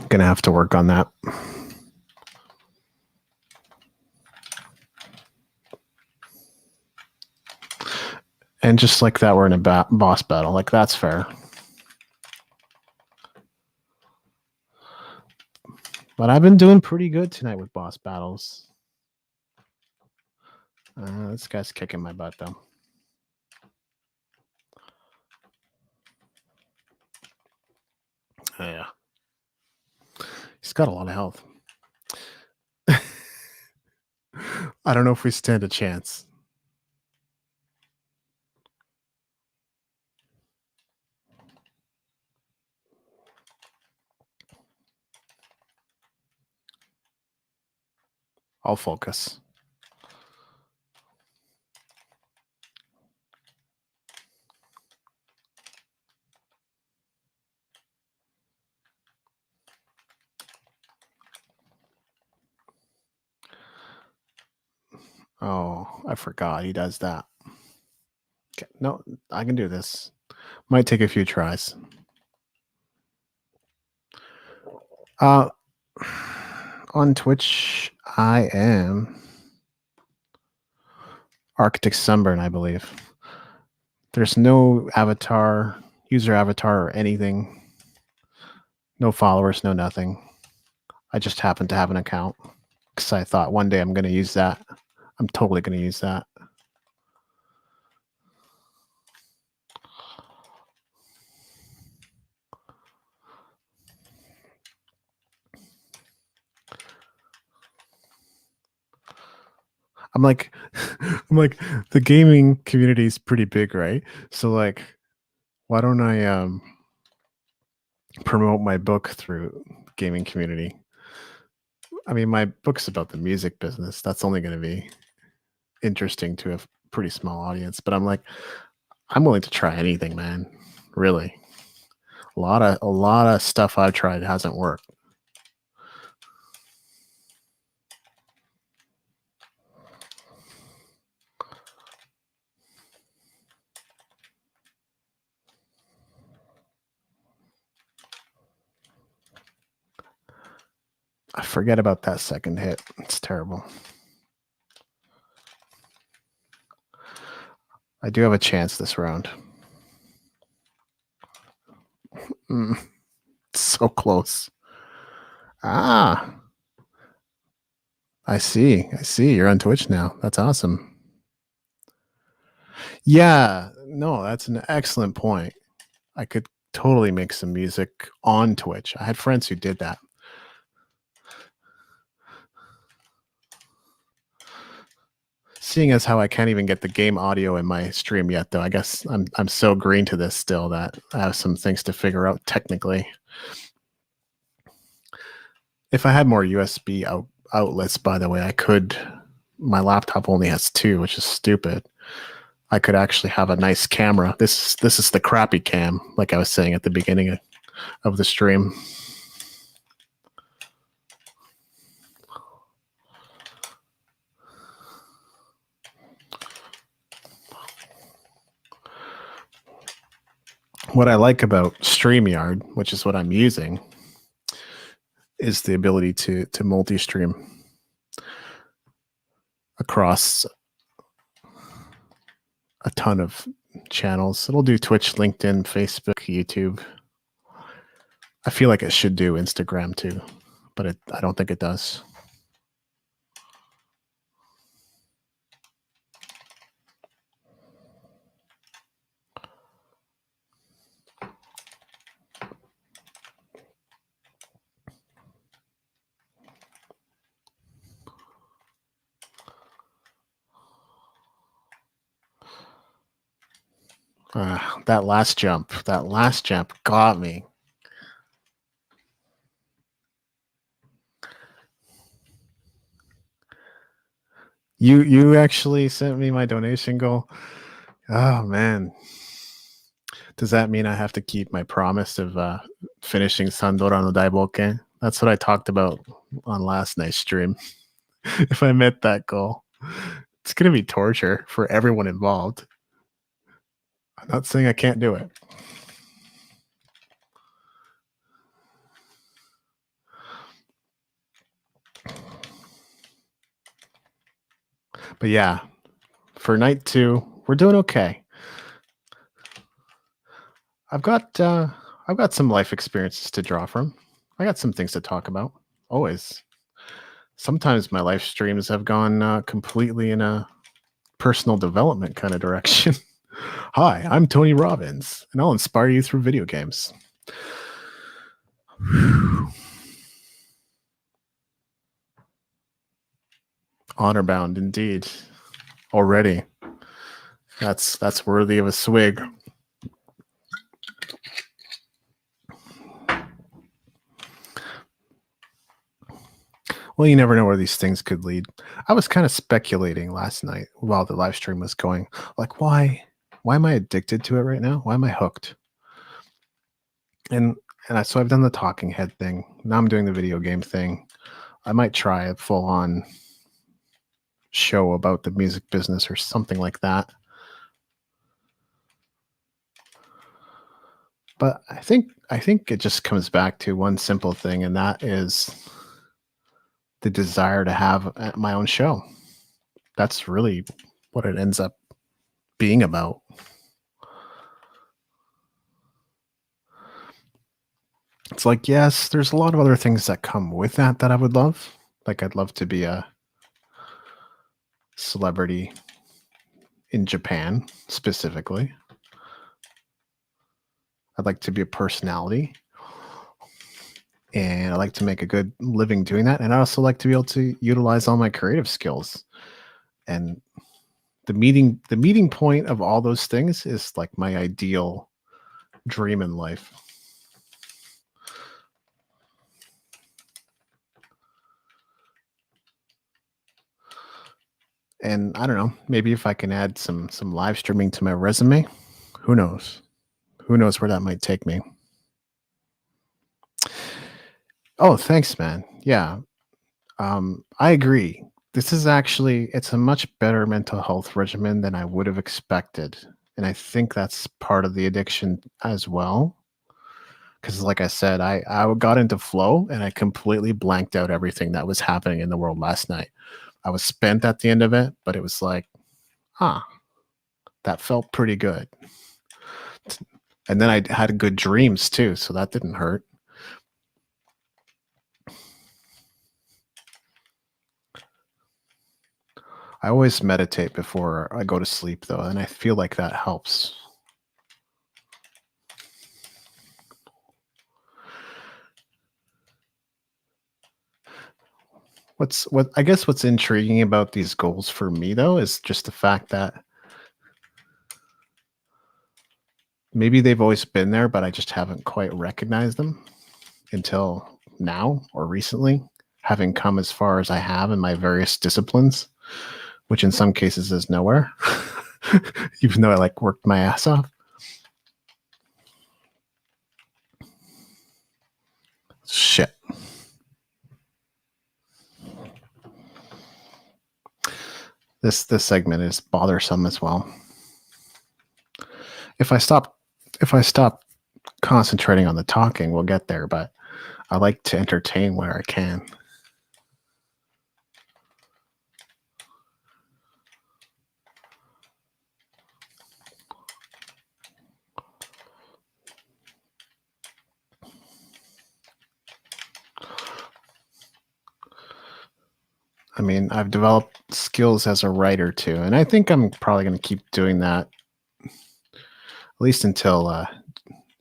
Gonna have to work on that. And just like that, we're in a boss battle. Like, that's fair. But I've been doing pretty good tonight with boss battles. This guy's kicking my butt, though. Oh, yeah. He's got a lot of health. I don't know if we stand a chance. I'll focus. Oh, I forgot he does that. Okay, no, I can do this. Might take a few tries. On Twitch, I am Arctic Sunburn, I believe. There's no avatar, user avatar, or anything. No followers, no nothing. I just happen to have an account because I thought one day I'm going to use that. I'm totally going to use that. I'm like, the gaming community is pretty big, right? So like, why don't I promote my book through gaming community? I mean, my book's about the music business. That's only going to be interesting to a pretty small audience. But I'm like, I'm willing to try anything, man. Really, a lot of stuff I've tried hasn't worked. I forget about that second hit. It's terrible. I do have a chance this round. Mm, so close. Ah, I see. I see. You're on Twitch now. That's awesome. Yeah. No, that's an excellent point. I could totally make some music on Twitch. I had friends who did that. Seeing as how I can't even get the game audio in my stream yet, though, I guess I'm so green to this still that I have some things to figure out technically. If I had more USB outlets, by the way, I could. My laptop only has two, which is stupid. I could actually have a nice camera. This is the crappy cam, like I was saying at the beginning of the stream. What I like about StreamYard, which is what I'm using, is the ability to multi-stream across a ton of channels. It'll do Twitch, LinkedIn, Facebook, YouTube. I feel like it should do Instagram too, but I don't think it does. That last jump got me. You actually sent me my donation goal. Oh man. Does that mean I have to keep my promise of finishing Sandora no Daiboken? That's what I talked about on last night's stream. If I met that goal, it's going to be torture for everyone involved. I'm not saying I can't do it. But yeah, for night 2, we're doing okay. I've got some life experiences to draw from. I got some things to talk about. Always. Sometimes my live streams have gone completely in a personal development kind of direction. Hi, I'm Tony Robbins, and I'll inspire you through video games. Honor bound, indeed. Already, that's worthy of a swig. Well, you never know where these things could lead. I was kind of speculating last night while the live stream was going, like, why am I addicted to it right now? Why am I hooked? And so I've done the talking head thing. Now I'm doing the video game thing. I might try a full on show about the music business or something like that. But I think it just comes back to one simple thing, and that is the desire to have my own show. That's really what it ends up being about. It's like, yes, there's a lot of other things that come with that I would love. Like, I'd love to be a celebrity in Japan, specifically. I'd like to be a personality. And I like to make a good living doing that. And I also like to be able to utilize all my creative skills. And the meeting point of all those things is like my ideal dream in life. And I don't know, maybe if I can add some live streaming to my resume, who knows? Who knows where that might take me? Oh, thanks, man. Yeah. I agree. This is actually, it's a much better mental health regimen than I would have expected. And I think that's part of the addiction as well. Because like I said, I got into flow and I completely blanked out everything that was happening in the world last night. I was spent at the end of it, but it was like, that felt pretty good. And then I had good dreams too, so that didn't hurt. I always meditate before I go to sleep, though, and I feel like that helps. I guess what's intriguing about these goals for me though is just the fact that maybe they've always been there, but I just haven't quite recognized them until now or recently, having come as far as I have in my various disciplines, which in some cases is nowhere, even though I like worked my ass off. Shit. This segment is bothersome as well. If I stop concentrating on the talking, we'll get there, but I like to entertain where I can. I mean, I've developed skills as a writer too, and I think I'm probably going to keep doing that at least until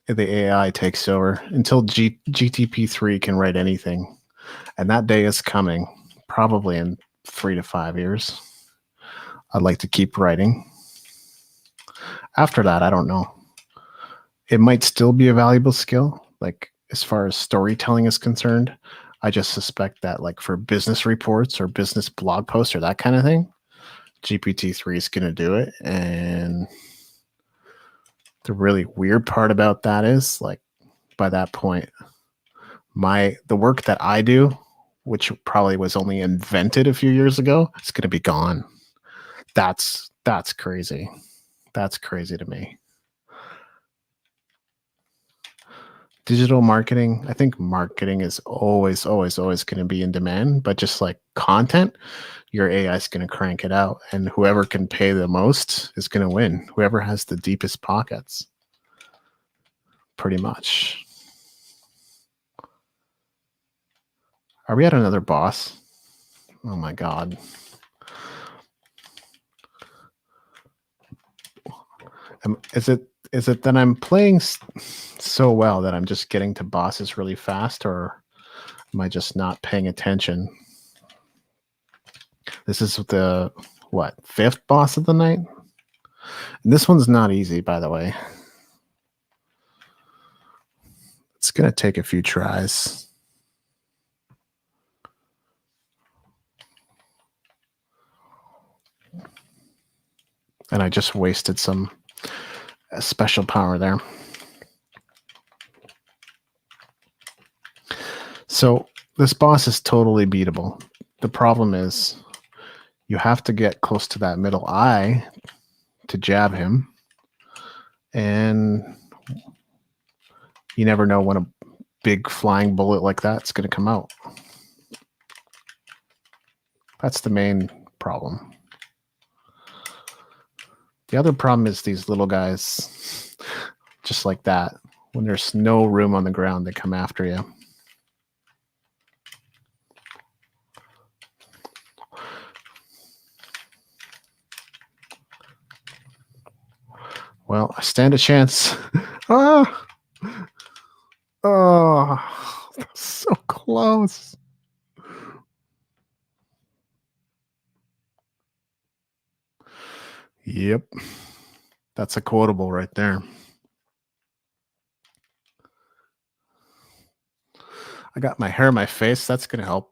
the AI takes over, until GTP3 can write anything. And that day is coming, probably in 3 to 5 years. I'd like to keep writing. After that, I don't know. It might still be a valuable skill, like as far as storytelling is concerned. I just suspect that, like for business reports or business blog posts or that kind of thing, GPT-3 is going to do it. And the really weird part about that is, like, by that point, the work that I do, which probably was only invented a few years ago, is going to be gone. That's crazy. That's crazy to me. Digital marketing, I think marketing is always going to be in demand, but just like content, your AI is going to crank it out, and whoever can pay the most is going to win. Whoever has the deepest pockets, pretty much. Are we at another boss? Oh my God. Is it that I'm playing so well that I'm just getting to bosses really fast, or am I just not paying attention? This is the, what, 5th boss of the night? And this one's not easy, by the way. It's going to take a few tries. And I just wasted some special power there. So this boss is totally beatable. The problem is you have to get close to that middle eye to jab him. And you never know when a big flying bullet like that's going to come out. That's the main problem. The other problem is these little guys, just like that. When there's no room on the ground, they come after you. Well, I stand a chance. Ah! Oh, so close. Yep. That's a quotable right there. I got my hair in my face. That's going to help.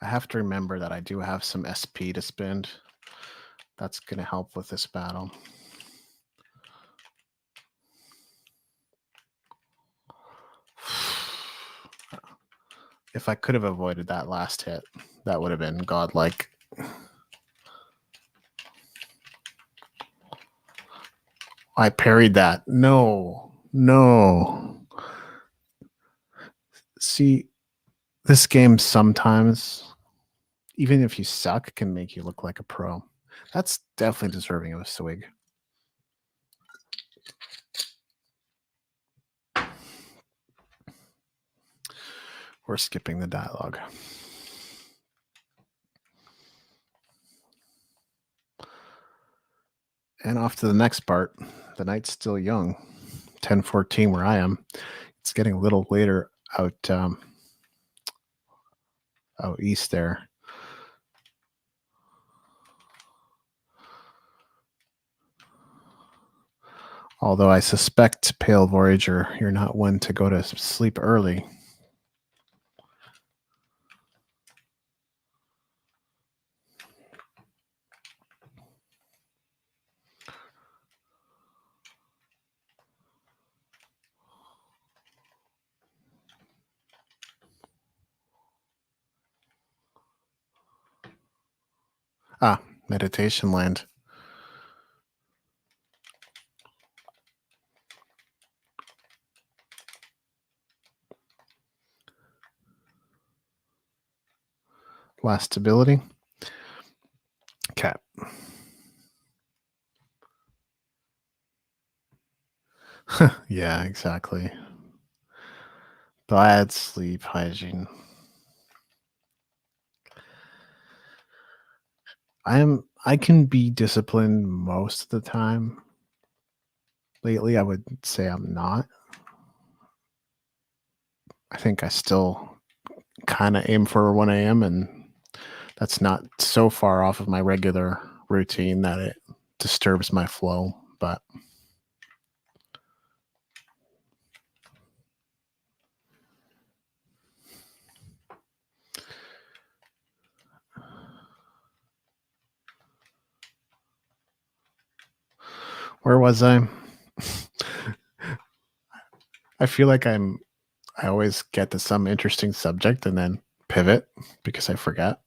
I have to remember that I do have some SP to spend. That's going to help with this battle. If I could have avoided that last hit, that would have been godlike. I parried that. No. See, this game sometimes, even if you suck, can make you look like a pro. That's definitely deserving of a swig. We're skipping the dialogue. And off to the next part. The night's still young. 10:14 where I am. It's getting a little later out east there. Although I suspect, Pale Voyager, you're not one to go to sleep early. Ah, Meditation Land. Last ability. Cat. Yeah, exactly. Bad sleep hygiene. I can be disciplined most of the time. Lately, I would say I'm not. I think I still kind of aim for 1 a.m. and that's not so far off of my regular routine that it disturbs my flow, but where was I? I feel like I always get to some interesting subject and then pivot because I forget.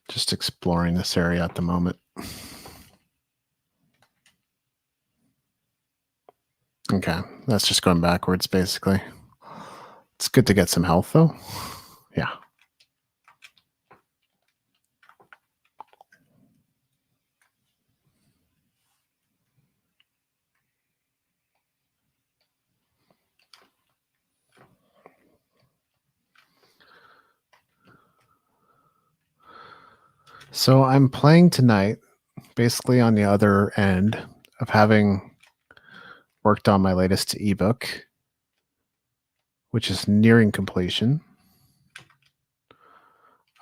Just exploring this area at the moment. Okay, that's just going backwards, basically. It's good to get some health, though. Yeah. So I'm playing tonight, basically on the other end of having worked on my latest ebook, which is nearing completion.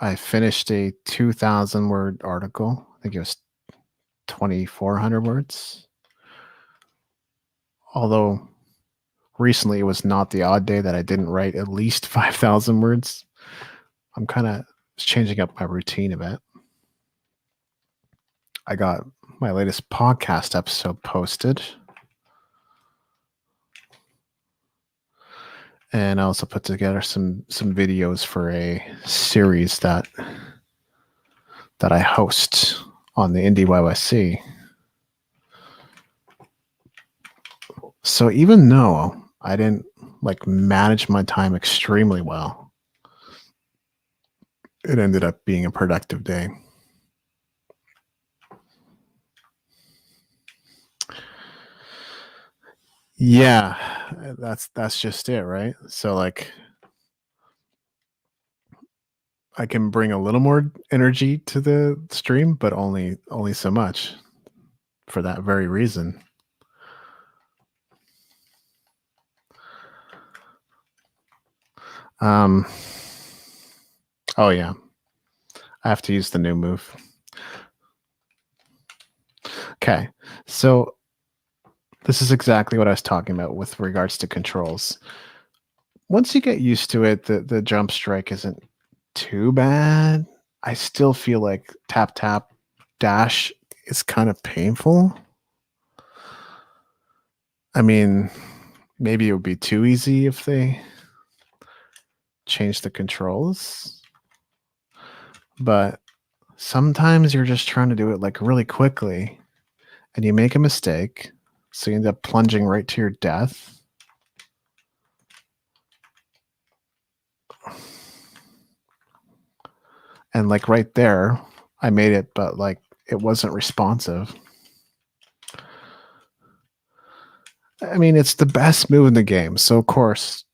I finished a 2,000 word article. I think it was 2,400 words. Although recently it was not the odd day that I didn't write at least 5,000 words. I'm kind of changing up my routine a bit. I got my latest podcast episode posted. And I also put together some videos for a series that I host on the Indie YYC. So even though I didn't manage my time extremely well, it ended up being a productive day. Yeah, that's just it, right? So I can bring a little more energy to the stream, but only so much for that very reason. Oh yeah, I have to use the new move. Okay, so this is exactly what I was talking about with regards to controls. Once you get used to it, the jump strike isn't too bad. I still feel like tap tap dash is kind of painful. I mean, maybe it would be too easy if they change the controls, but sometimes you're just trying to do it like really quickly and you make a mistake, so you end up plunging right to your death. And like right there, I made it, but like it wasn't responsive. I mean, it's the best move in the game, so of course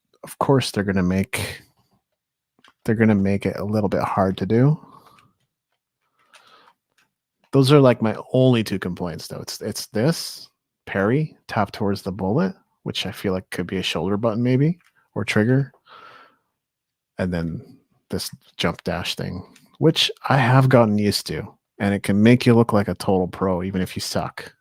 they're gonna make it a little bit hard to do. Those are like my only two complaints, though. It's this parry, tap towards the bullet, which I feel like could be a shoulder button maybe, or trigger, and then this jump dash thing, which I have gotten used to, and it can make you look like a total pro even if you suck.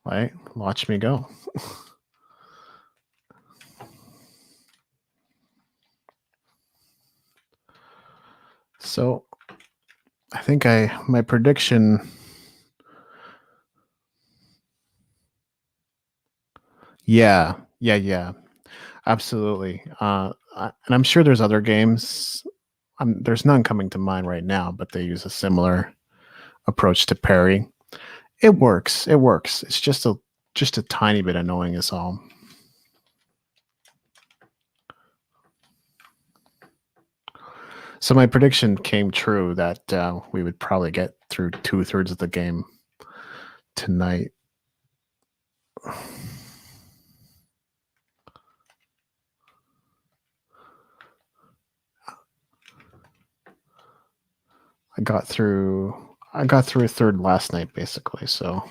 Right? Watch me go. So I think my prediction. Yeah. Absolutely. And I'm sure there's other games. There's none coming to mind right now, but they use a similar approach to parry. It works. It's just a tiny bit annoying is all. So my prediction came true that we would probably get through 2/3 of the game tonight. I got through a third last night, basically. So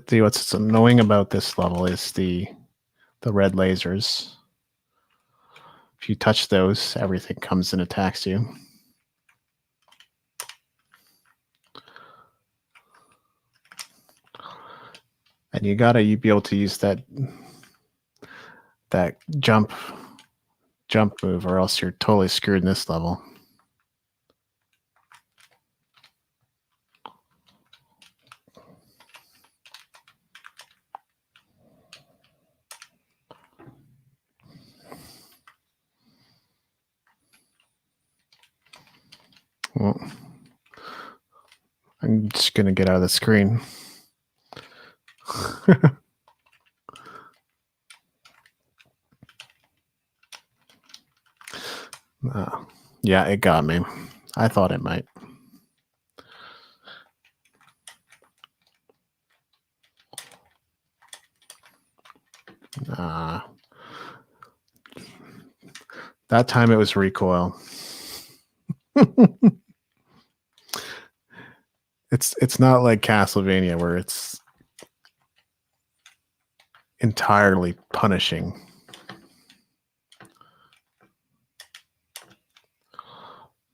what's annoying about this level is the red lasers. If you touch those, everything comes and attacks you. And you gotta be able to use that jump move, or else you're totally screwed in this level. Well, I'm just gonna get out of the screen. Yeah, it got me. I thought it might. That time it was recoil. It's not like Castlevania where it's entirely punishing.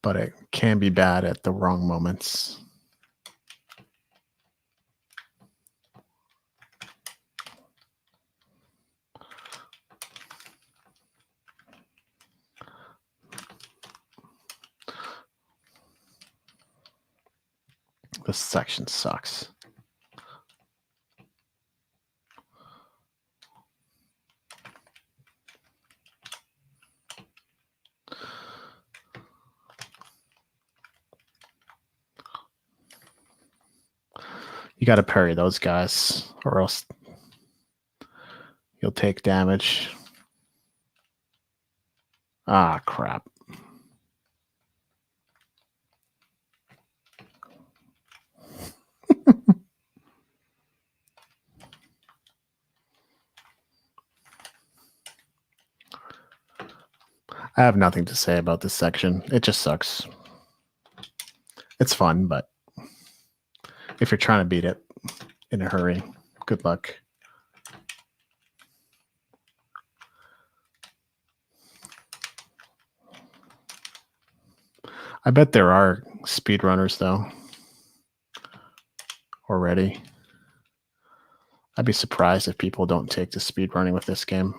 But it can be bad at the wrong moments. This section sucks. You got to parry those guys, or else you'll take damage. Ah, crap. I have nothing to say about this section. It just sucks. It's fun, but if you're trying to beat it, in a hurry. Good luck. I bet there are speedrunners, though, already. I'd be surprised if people don't take to speedrunning with this game.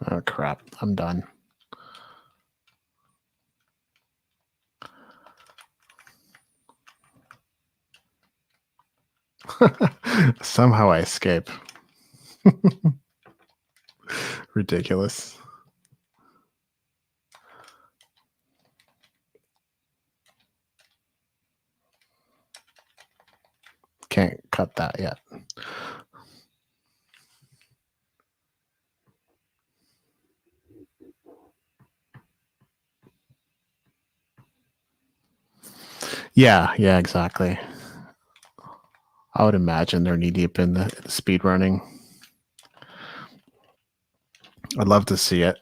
Oh, crap. I'm done. Somehow I escape. Ridiculous. Can't cut that yet. Yeah, exactly. I would imagine they're knee deep in the speed running. I'd love to see it.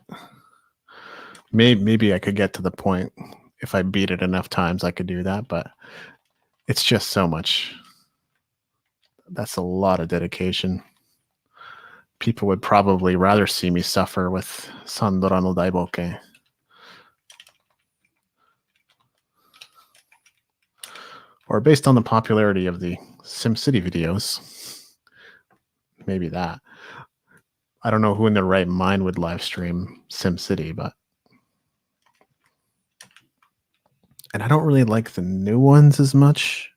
Maybe I could get to the point if I beat it enough times I could do that, but it's just so much. That's a lot of dedication. People would probably rather see me suffer with Sandoran no Daiboke. Or based on the popularity of the SimCity videos, maybe that. I don't know who in their right mind would live stream SimCity, but... And I don't really like the new ones as much.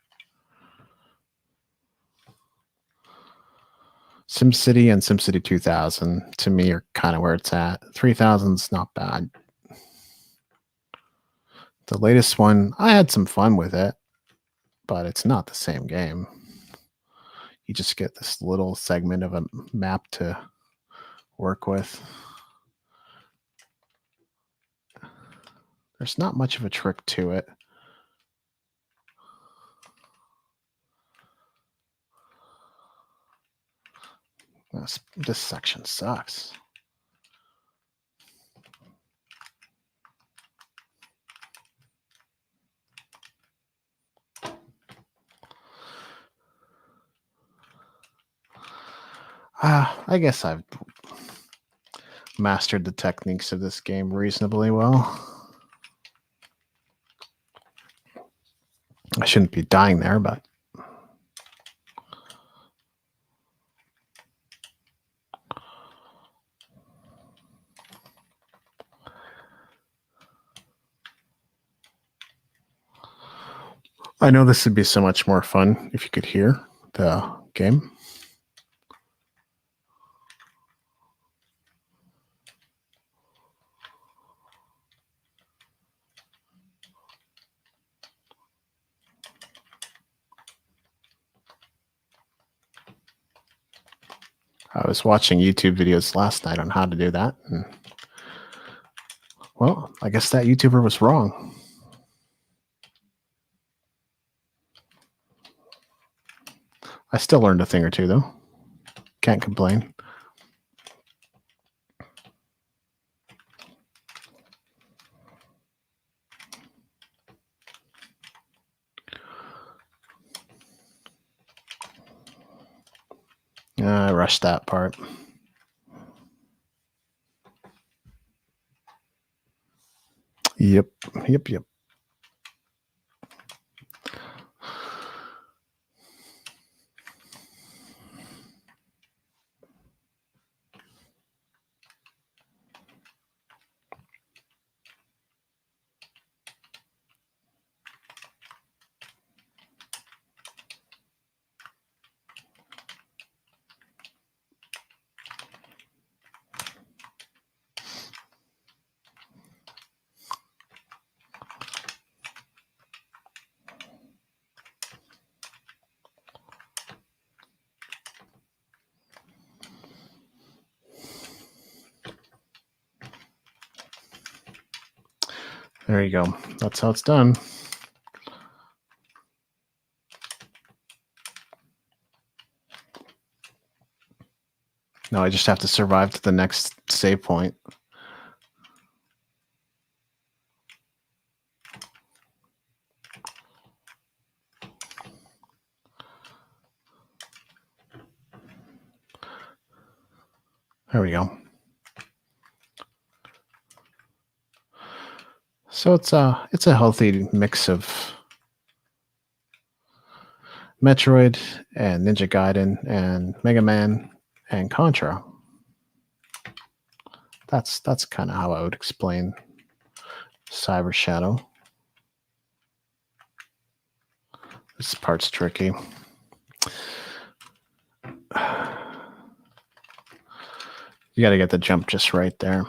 SimCity and SimCity 2000 to me are kind of where it's at. 3000's not bad. The latest one, I had some fun with it, but it's not the same game. You just get this little segment of a map to work with. There's not much of a trick to it. This section sucks. I guess I've mastered the techniques of this game reasonably well. I shouldn't be dying there, but... I know this would be so much more fun if you could hear the game. I was watching YouTube videos last night on how to do that. And, well, I guess that YouTuber was wrong. I still learned a thing or two, though. Can't complain. I rushed that part. Yep. There you go. That's how it's done. No, I just have to survive to the next save point. There we go. So it's a healthy mix of Metroid and Ninja Gaiden and Mega Man and Contra. That's kind of how I would explain Cyber Shadow. This part's tricky. You got to get the jump just right there.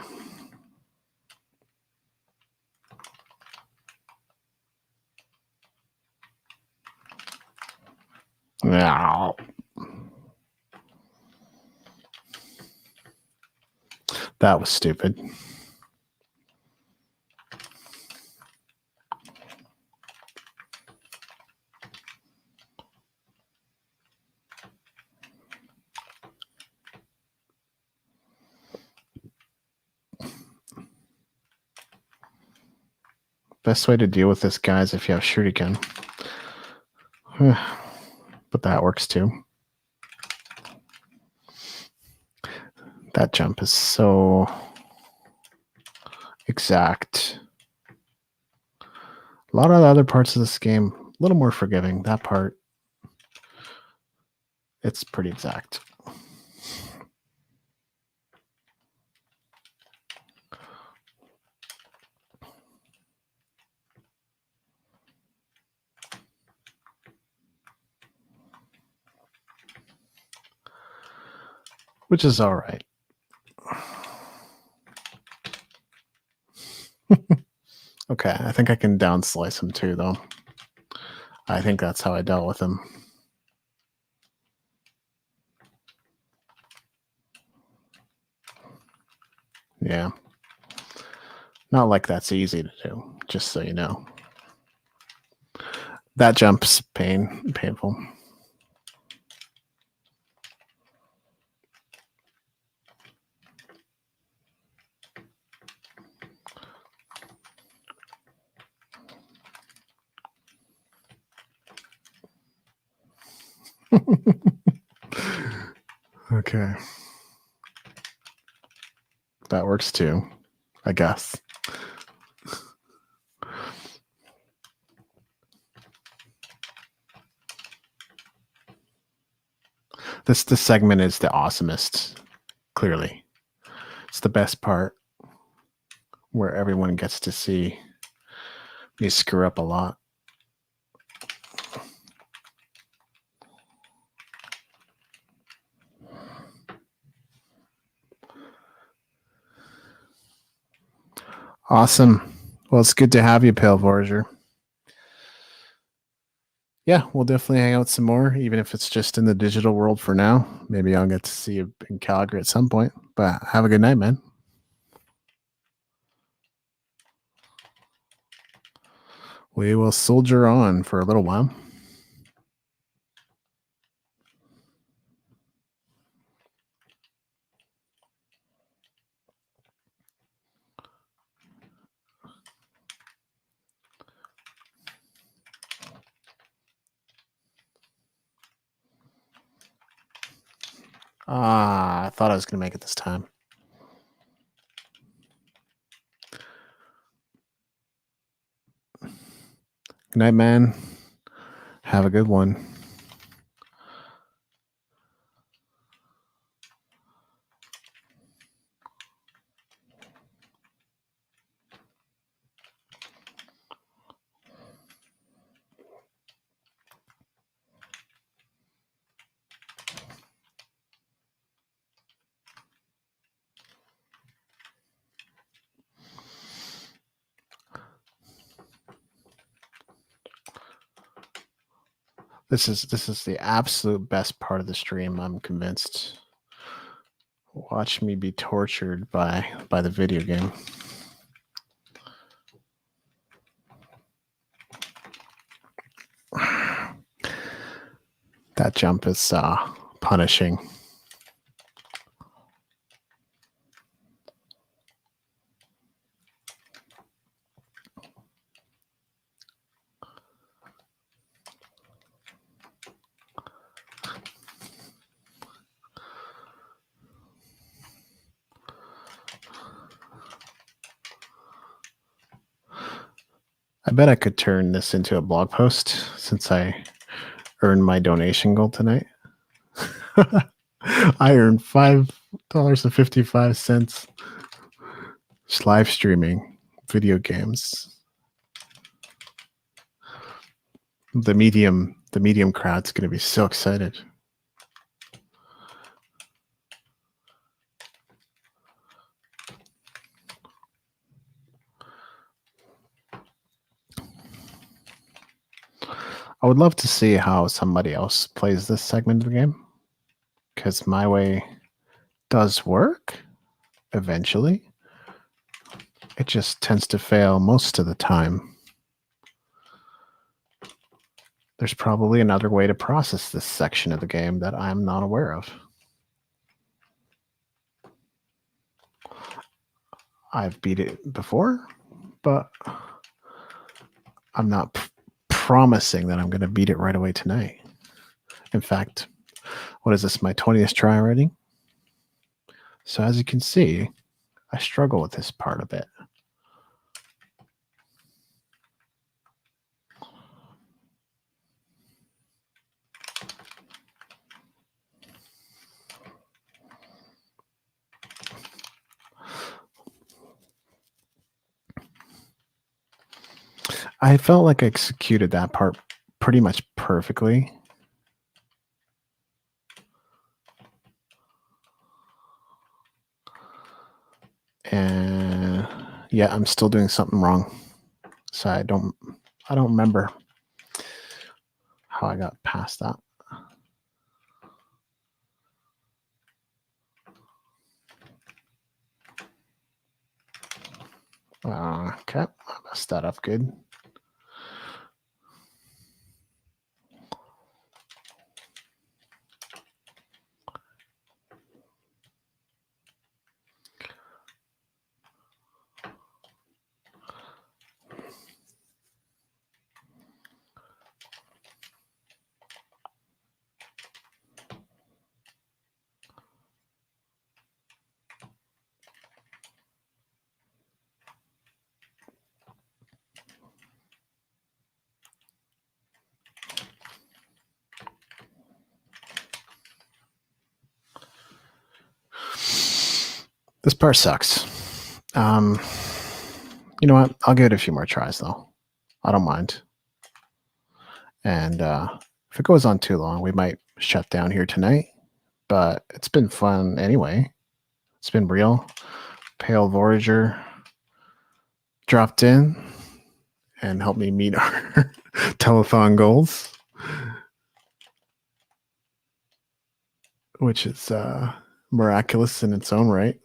Ow. That was stupid. Best way to deal with this, guys, if you have shuriken. But that works too. That jump is so exact. A lot of the other parts of this game, a little more forgiving. That part, it's pretty exact. Which is all right. Okay, I think I can down slice him too, though. I think that's how I dealt with him. Yeah. Not like that's easy to do, just so you know. That jump's painful. Okay. That works too, I guess. This segment is the awesomest, clearly. It's the best part where everyone gets to see me screw up a lot. Awesome. Well, it's good to have you, Pale Voyager. Yeah, we'll definitely hang out some more, even if it's just in the digital world for now. Maybe I'll get to see you in Calgary at some point. But have a good night, man. We will soldier on for a little while. I thought I was going to make it this time. Good night, man. Have a good one. This is the absolute best part of the stream, I'm convinced. Watch me be tortured by the video game. That jump is punishing. I bet I could turn this into a blog post since I earned my donation goal tonight. I earned $5.55 just live streaming video games. The medium crowd's going to be so excited. I would love to see how somebody else plays this segment of the game, because my way does work eventually. It just tends to fail most of the time. There's probably another way to process this section of the game that I'm not aware of. I've beat it before, but I'm not promising that I'm going to beat it right away tonight. In fact, what is this, my 20th try already? So as you can see, I struggle with this part a bit. I felt like I executed that part pretty much perfectly. And yeah, I'm still doing something wrong. So I don't remember how I got past that. Okay, I messed that up good. This part sucks. You know what? I'll give it a few more tries though. I don't mind. And if it goes on too long, we might shut down here tonight. But it's been fun anyway. It's been real. Pale Voyager dropped in and helped me meet our telethon goals, which is miraculous in its own right.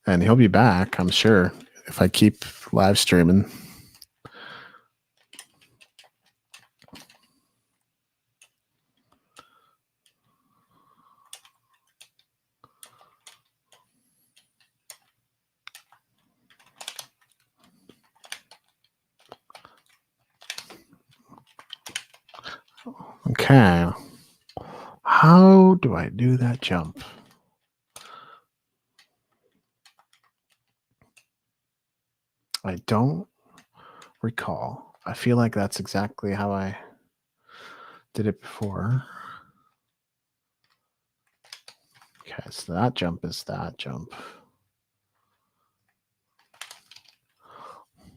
And he'll be back, I'm sure, if I keep live streaming. Okay. How do I do that jump? I don't recall. I feel like that's exactly how I did it before. Okay, so that jump is that jump.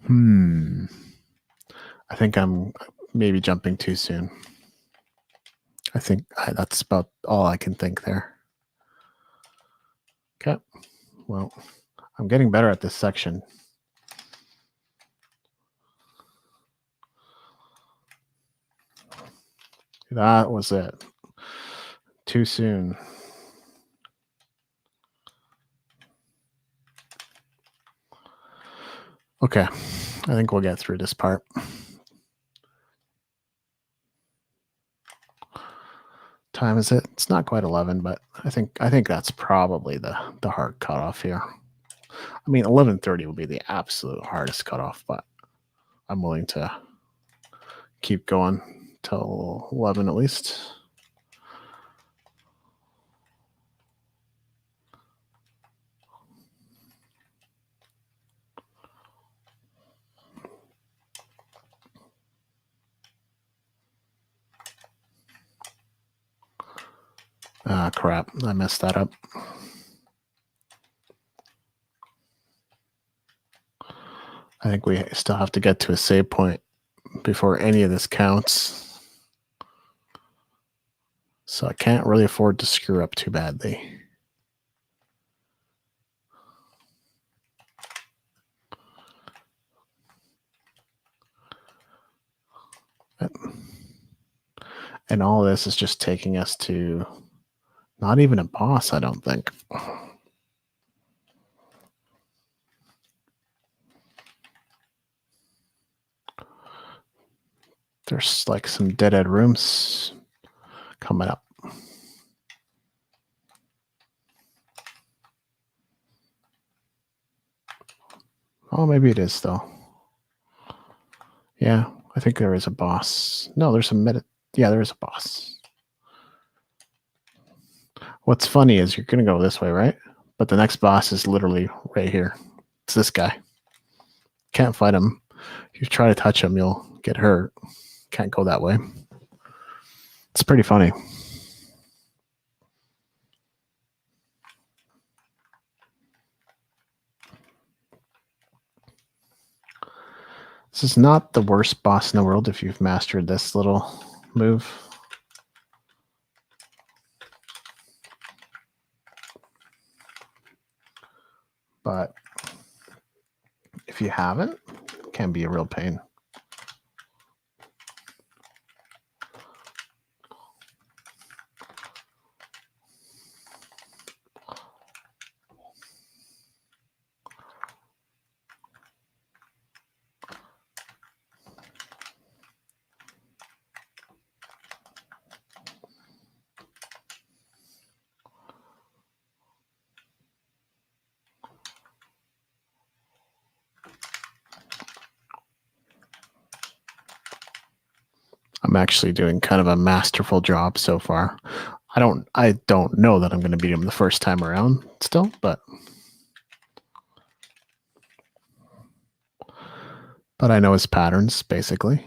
I think I'm maybe jumping too soon. I think that's about all I can think there. Okay. Well, I'm getting better at this section. That was it. Too soon. Okay. I think we'll get through this part. Time is it? It's not quite 11, but I think that's probably the hard cutoff here. I mean, 11:30 will be the absolute hardest cutoff, but I'm willing to keep going till 11 at least. Ah, crap. I messed that up. I think we still have to get to a save point before any of this counts. So I can't really afford to screw up too badly. And all this is just taking us to not even a boss, I don't think. There's like some dead-end rooms coming up. Oh, maybe it is, though. Yeah, I think there is a boss. No, there's a yeah, there is a boss. What's funny is you're going to go this way, right? But the next boss is literally right here. It's this guy. Can't fight him. If you try to touch him, you'll get hurt. Can't go that way. It's pretty funny. This is not the worst boss in the world if you've mastered this little move. But if you haven't, it can be a real pain. I'm actually doing kind of a masterful job so far. I don't know that I'm going to beat him the first time around still, but I know his patterns basically.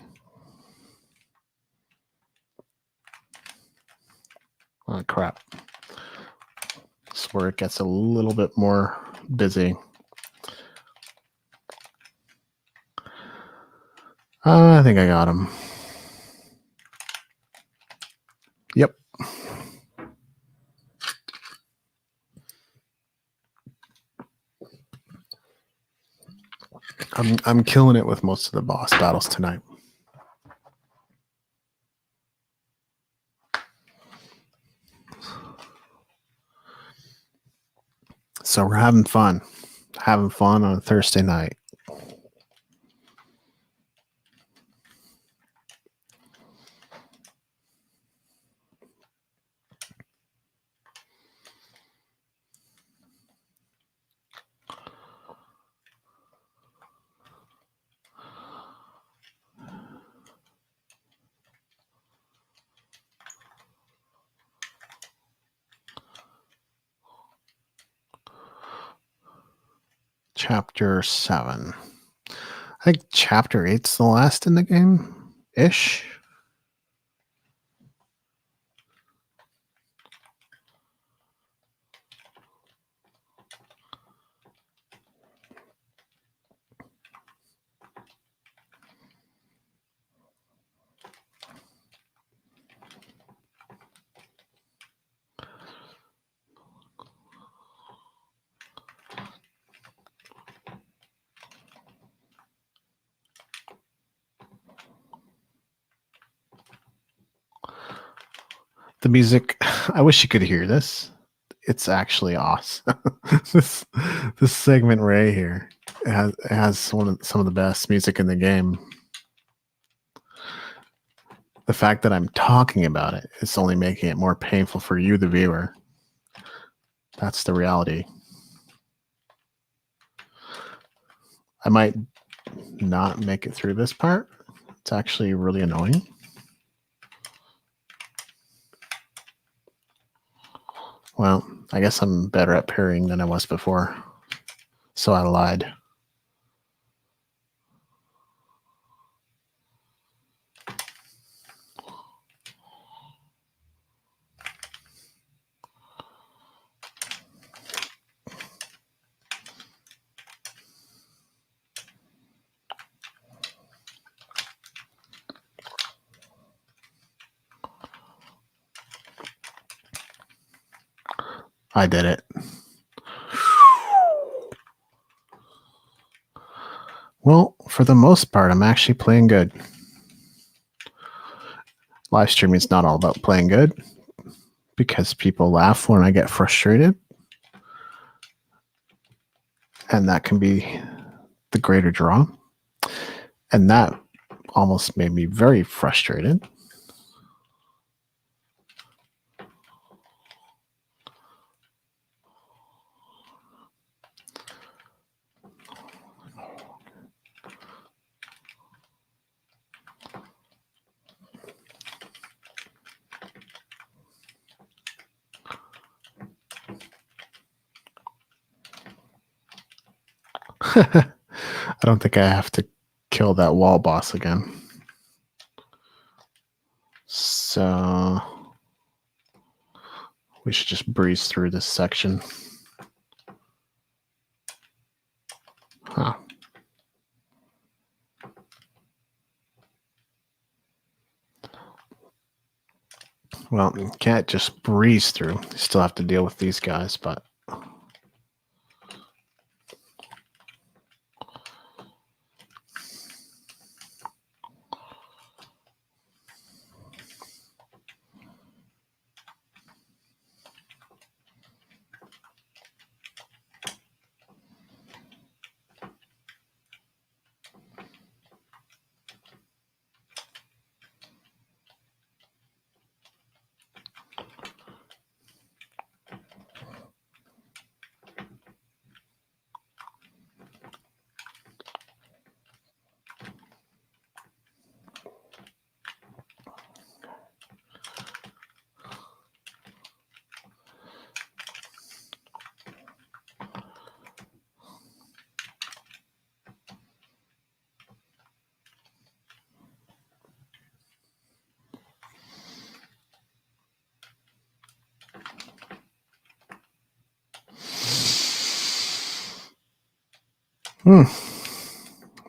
Oh crap. This is where it gets a little bit more busy. I think I got him. Yep. I'm killing it with most of the boss battles tonight. So we're having fun on a Thursday night. Chapter 7. I think chapter 8's the last in the game-ish. The music, I wish you could hear this. It's actually awesome. this segment right here has some of the best music in the game. The fact that I'm talking about it is only making it more painful for you, the viewer. That's the reality. I might not make it through this part. It's actually really annoying. Well, I guess I'm better at parrying than I was before. So I lied. I did it. Well, for the most part, I'm actually playing good. Live streaming is not all about playing good because people laugh when I get frustrated. And that can be the greater draw. And that almost made me very frustrated. I don't think I have to kill that wall boss again. So we should just breeze through this section. Huh. Well, you can't just breeze through. You still have to deal with these guys, but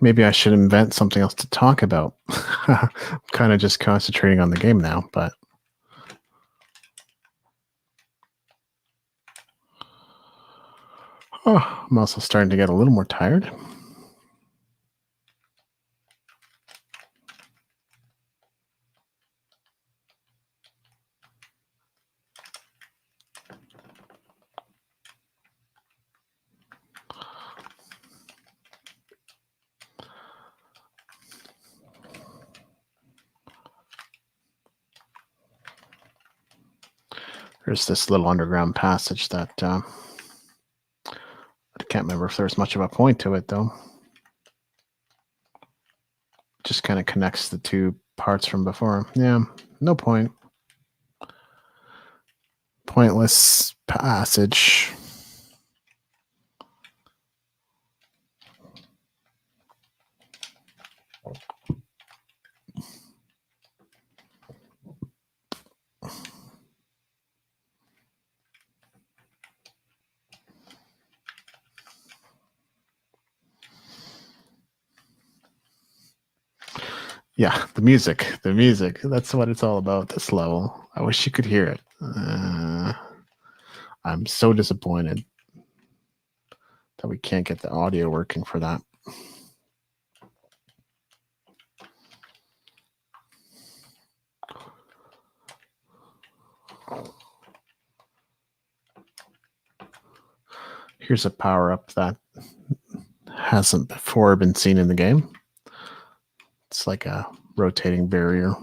maybe I should invent something else to talk about. I'm kind of just concentrating on the game now, but I'm also starting to get a little more tired. There's this little underground passage that I can't remember if there's much of a point to it, though. Just kind of connects the two parts from before. Yeah, no point. Pointless passage. Yeah, the music. That's what it's all about, this level. I wish you could hear it. I'm so disappointed that we can't get the audio working for that. Here's a power-up that hasn't before been seen in the game. It's like a rotating barrier.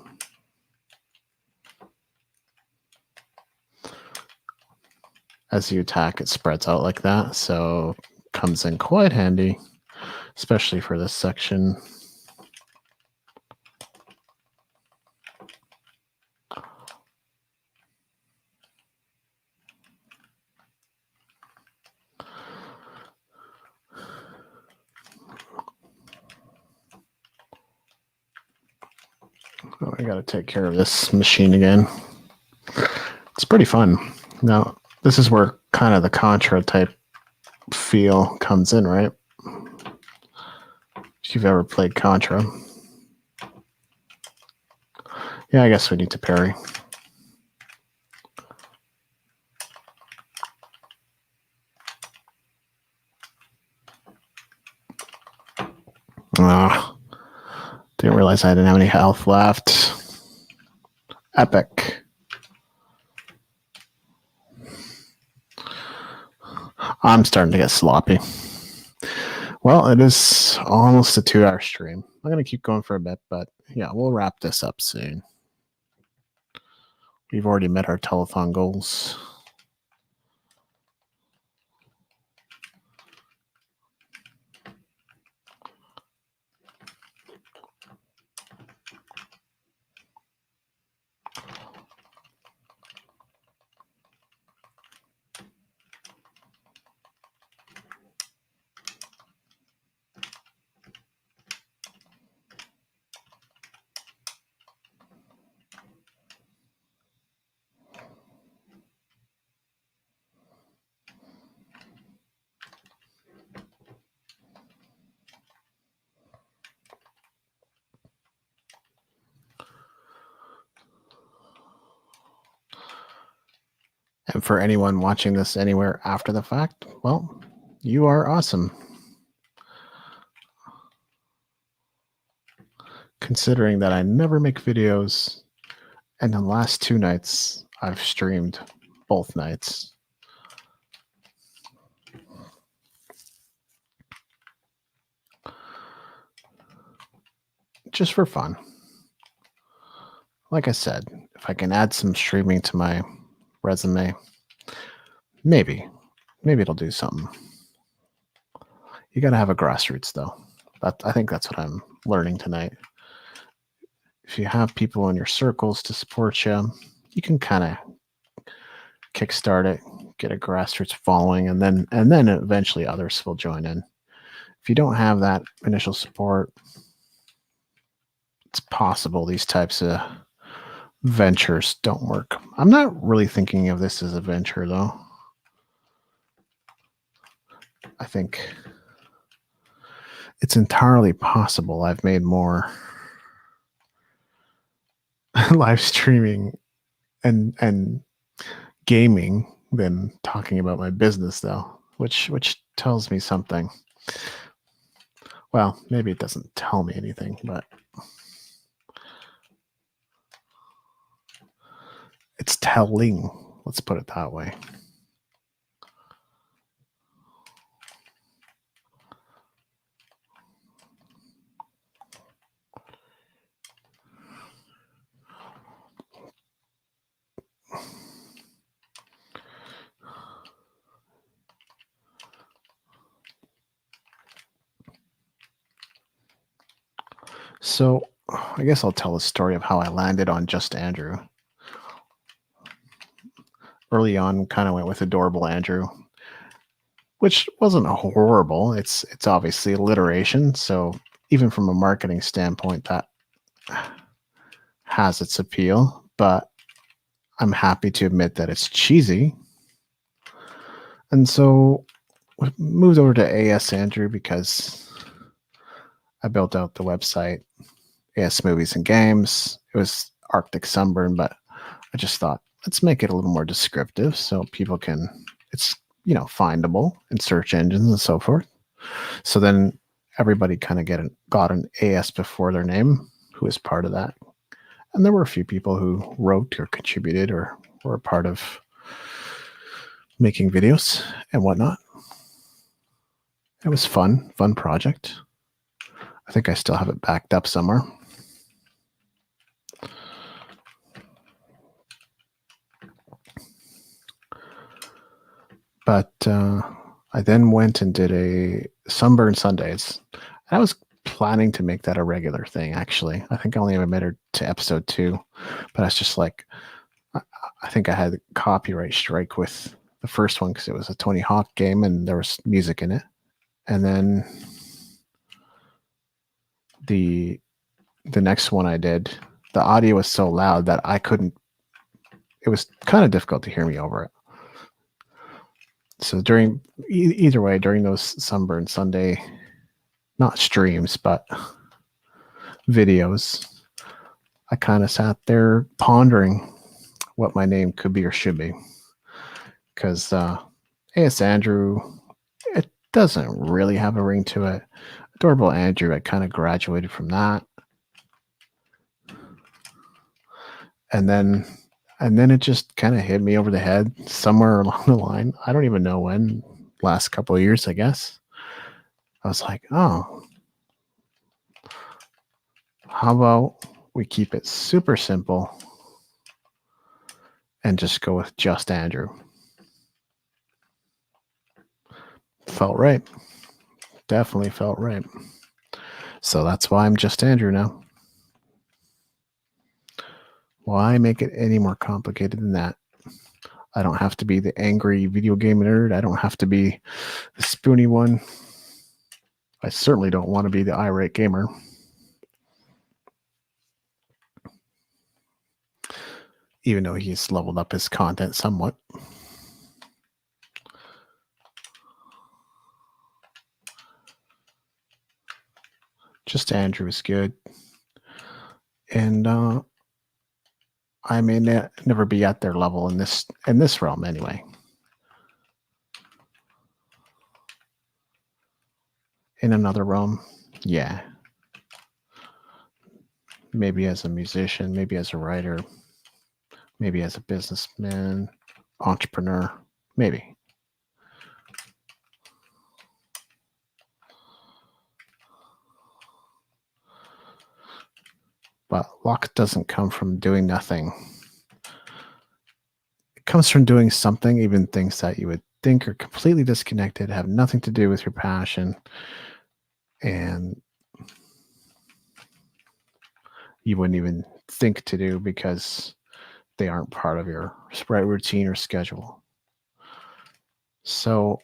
As you attack, it spreads out like that, so comes in quite handy, especially for this section. Oh, I gotta take care of this machine again. It's pretty fun. Now, this is where kind of the Contra type feel comes in, right? If you've ever played Contra. Yeah, I guess we need to parry. Oh, didn't realize I didn't have any health left. Epic. I'm starting to get sloppy. Well, it is almost a 2-hour stream. I'm going to keep going for a bit, but yeah, we'll wrap this up soon. We've already met our telethon goals. And for anyone watching this anywhere after the fact, well, you are awesome. Considering that I never make videos, and the last 2 nights I've streamed both nights. Just for fun. Like I said, if I can add some streaming to my resume, maybe it'll do something. You got to have a grassroots though. I think that's what I'm learning tonight. If you have people in your circles to support you, you can kind of kickstart it, get a grassroots following, and then eventually others will join in. If you don't have that initial support, it's possible these types of ventures don't work. I'm not really thinking of this as a venture though. I think it's entirely possible I've made more live streaming and gaming than talking about my business though, which tells me something. Well, maybe it doesn't tell me anything, but it's telling. Let's put it that way. So I guess I'll tell a story of how I landed on Just Andrew. Early on, kind of went with Adorable Andrew, which wasn't horrible. It's obviously alliteration, so even from a marketing standpoint, that has its appeal. But I'm happy to admit that it's cheesy, and so we moved over to AS Andrew because I built out the website AS Movies and Games. It was Arctic Sunburn, but I just thought, let's make it a little more descriptive so people can, it's, findable in search engines and so forth. So then everybody kind of got an AS before their name who was part of that. And there were a few people who wrote or contributed or were a part of making videos and whatnot. It was fun project. I think I still have it backed up somewhere. But I then went and did a Sunburn Sundays. I was planning to make that a regular thing, actually. I think I only ever made it to episode 2. But I was just like, I think I had a copyright strike with the first one because it was a Tony Hawk game and there was music in it. And then the next one I did, the audio was so loud that it was kind of difficult to hear me over it. So either way, during those Sunburn Sunday, not streams, but videos, I kind of sat there pondering what my name could be or should be. Because AS Andrew, it doesn't really have a ring to it. Adorable Andrew, I kind of graduated from that. And then it just kind of hit me over the head somewhere along the line. I don't even know when, last couple of years, I guess. I was like, oh, how about we keep it super simple and just go with just Andrew? Felt right. Definitely felt right. So that's why I'm just Andrew now. Why make it any more complicated than that? I don't have to be the angry video game nerd. I don't have to be the spoony one. I certainly don't want to be the irate gamer. Even though he's leveled up his content somewhat. Just Andrew is good. And I may never be at their level in this realm anyway. In another realm, yeah. Maybe as a musician, maybe as a writer, maybe as a businessman, entrepreneur, maybe. But luck doesn't come from doing nothing. It comes from doing something, even things that you would think are completely disconnected, have nothing to do with your passion, and you wouldn't even think to do because they aren't part of your routine or schedule. So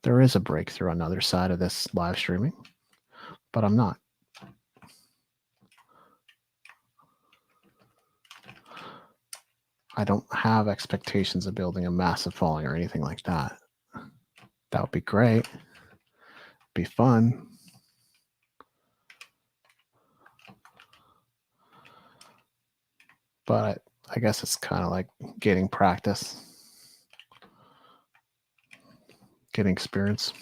there is a breakthrough on the other side of this live streaming, but I'm not. I don't have expectations of building a massive following or anything like that. That would be great. Be fun. But I guess it's kind of like getting practice, getting experience.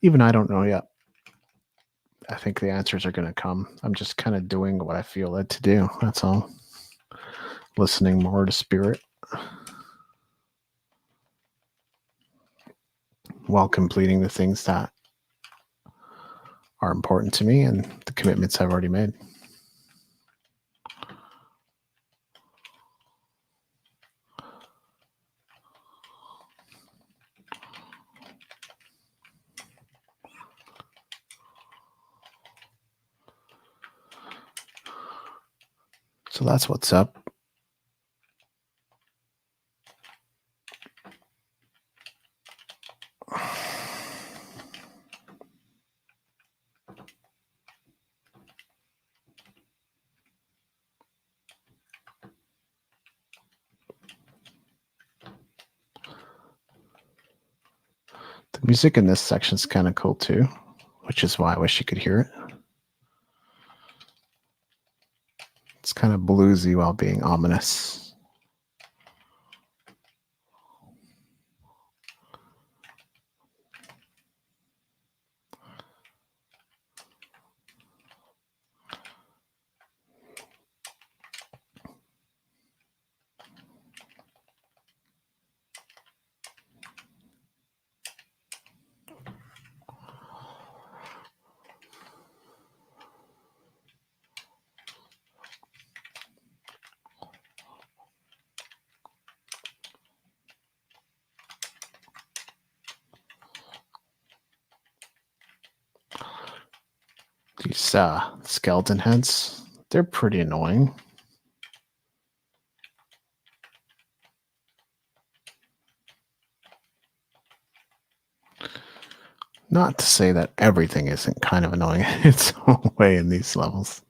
Even I don't know yet. I think the answers are going to come. I'm just kind of doing what I feel led to do. That's all. Listening more to spirit while completing the things that are important to me and the commitments I've already made. So that's what's up. The music in this section is kind of cool too, which is why I wish you could hear it. It's kind of bluesy while being ominous. These skeleton heads, they're pretty annoying. Not to say that everything isn't kind of annoying in its own way in these levels.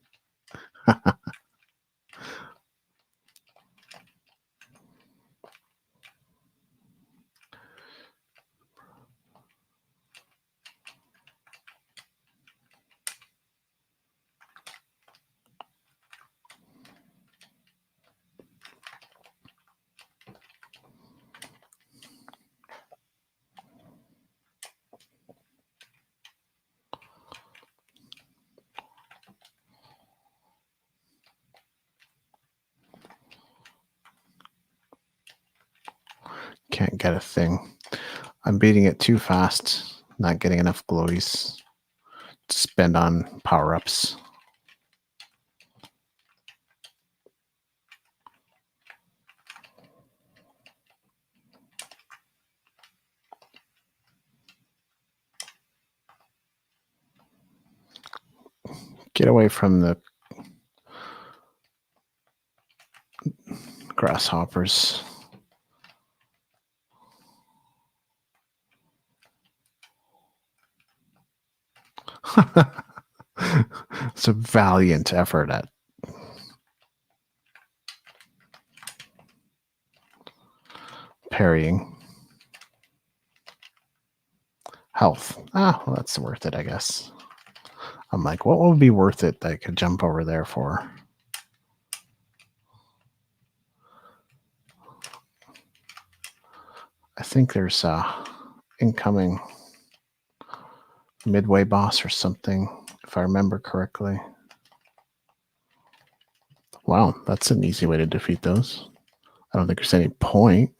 Can't get a thing. I'm beating it too fast. Not getting enough glowies to spend on power-ups. Get away from the grasshoppers. It's a valiant effort at parrying. Health. Well, that's worth it, I guess. I'm like, what would be worth it that I could jump over there for? I think there's a incoming midway boss or something, if I remember correctly. Wow, that's an easy way to defeat those. I don't think there's any point.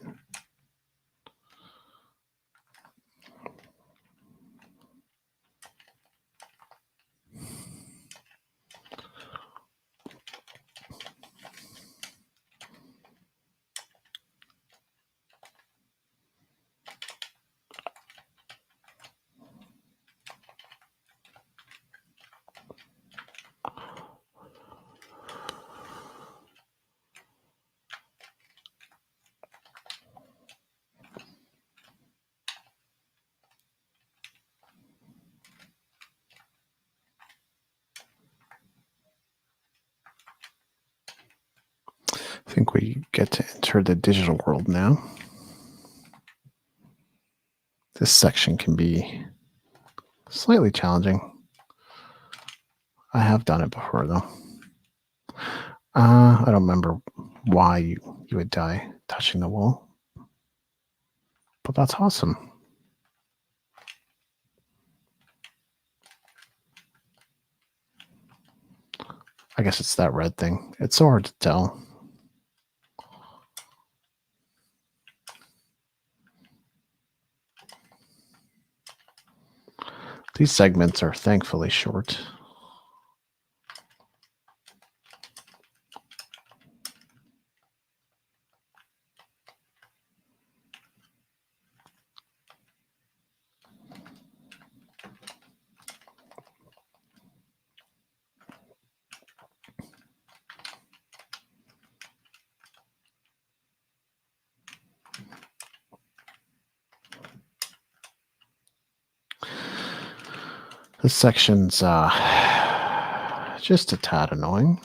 I think we get to enter the digital world now. This section can be slightly challenging. I have done it before, though. I don't remember why you would die touching the wall, but that's awesome. I guess it's that red thing. It's so hard to tell. These segments are thankfully short. This section's just a tad annoying.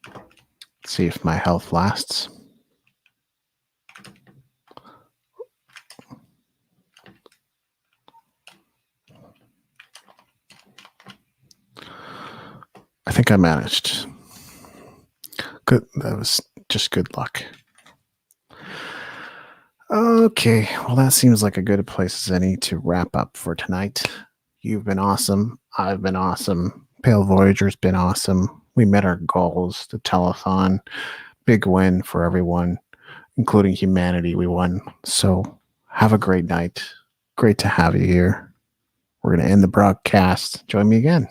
Let's see if my health lasts. I think I managed. Good. That was just good luck. Okay, well, that seems like a good place as any to wrap up for tonight. You've been awesome. I've been awesome. Pale Voyager's been awesome. We met our goals. The telethon, big win for everyone, including humanity. We won. So have a great night. Great to have you here. We're going to end the broadcast. Join me again.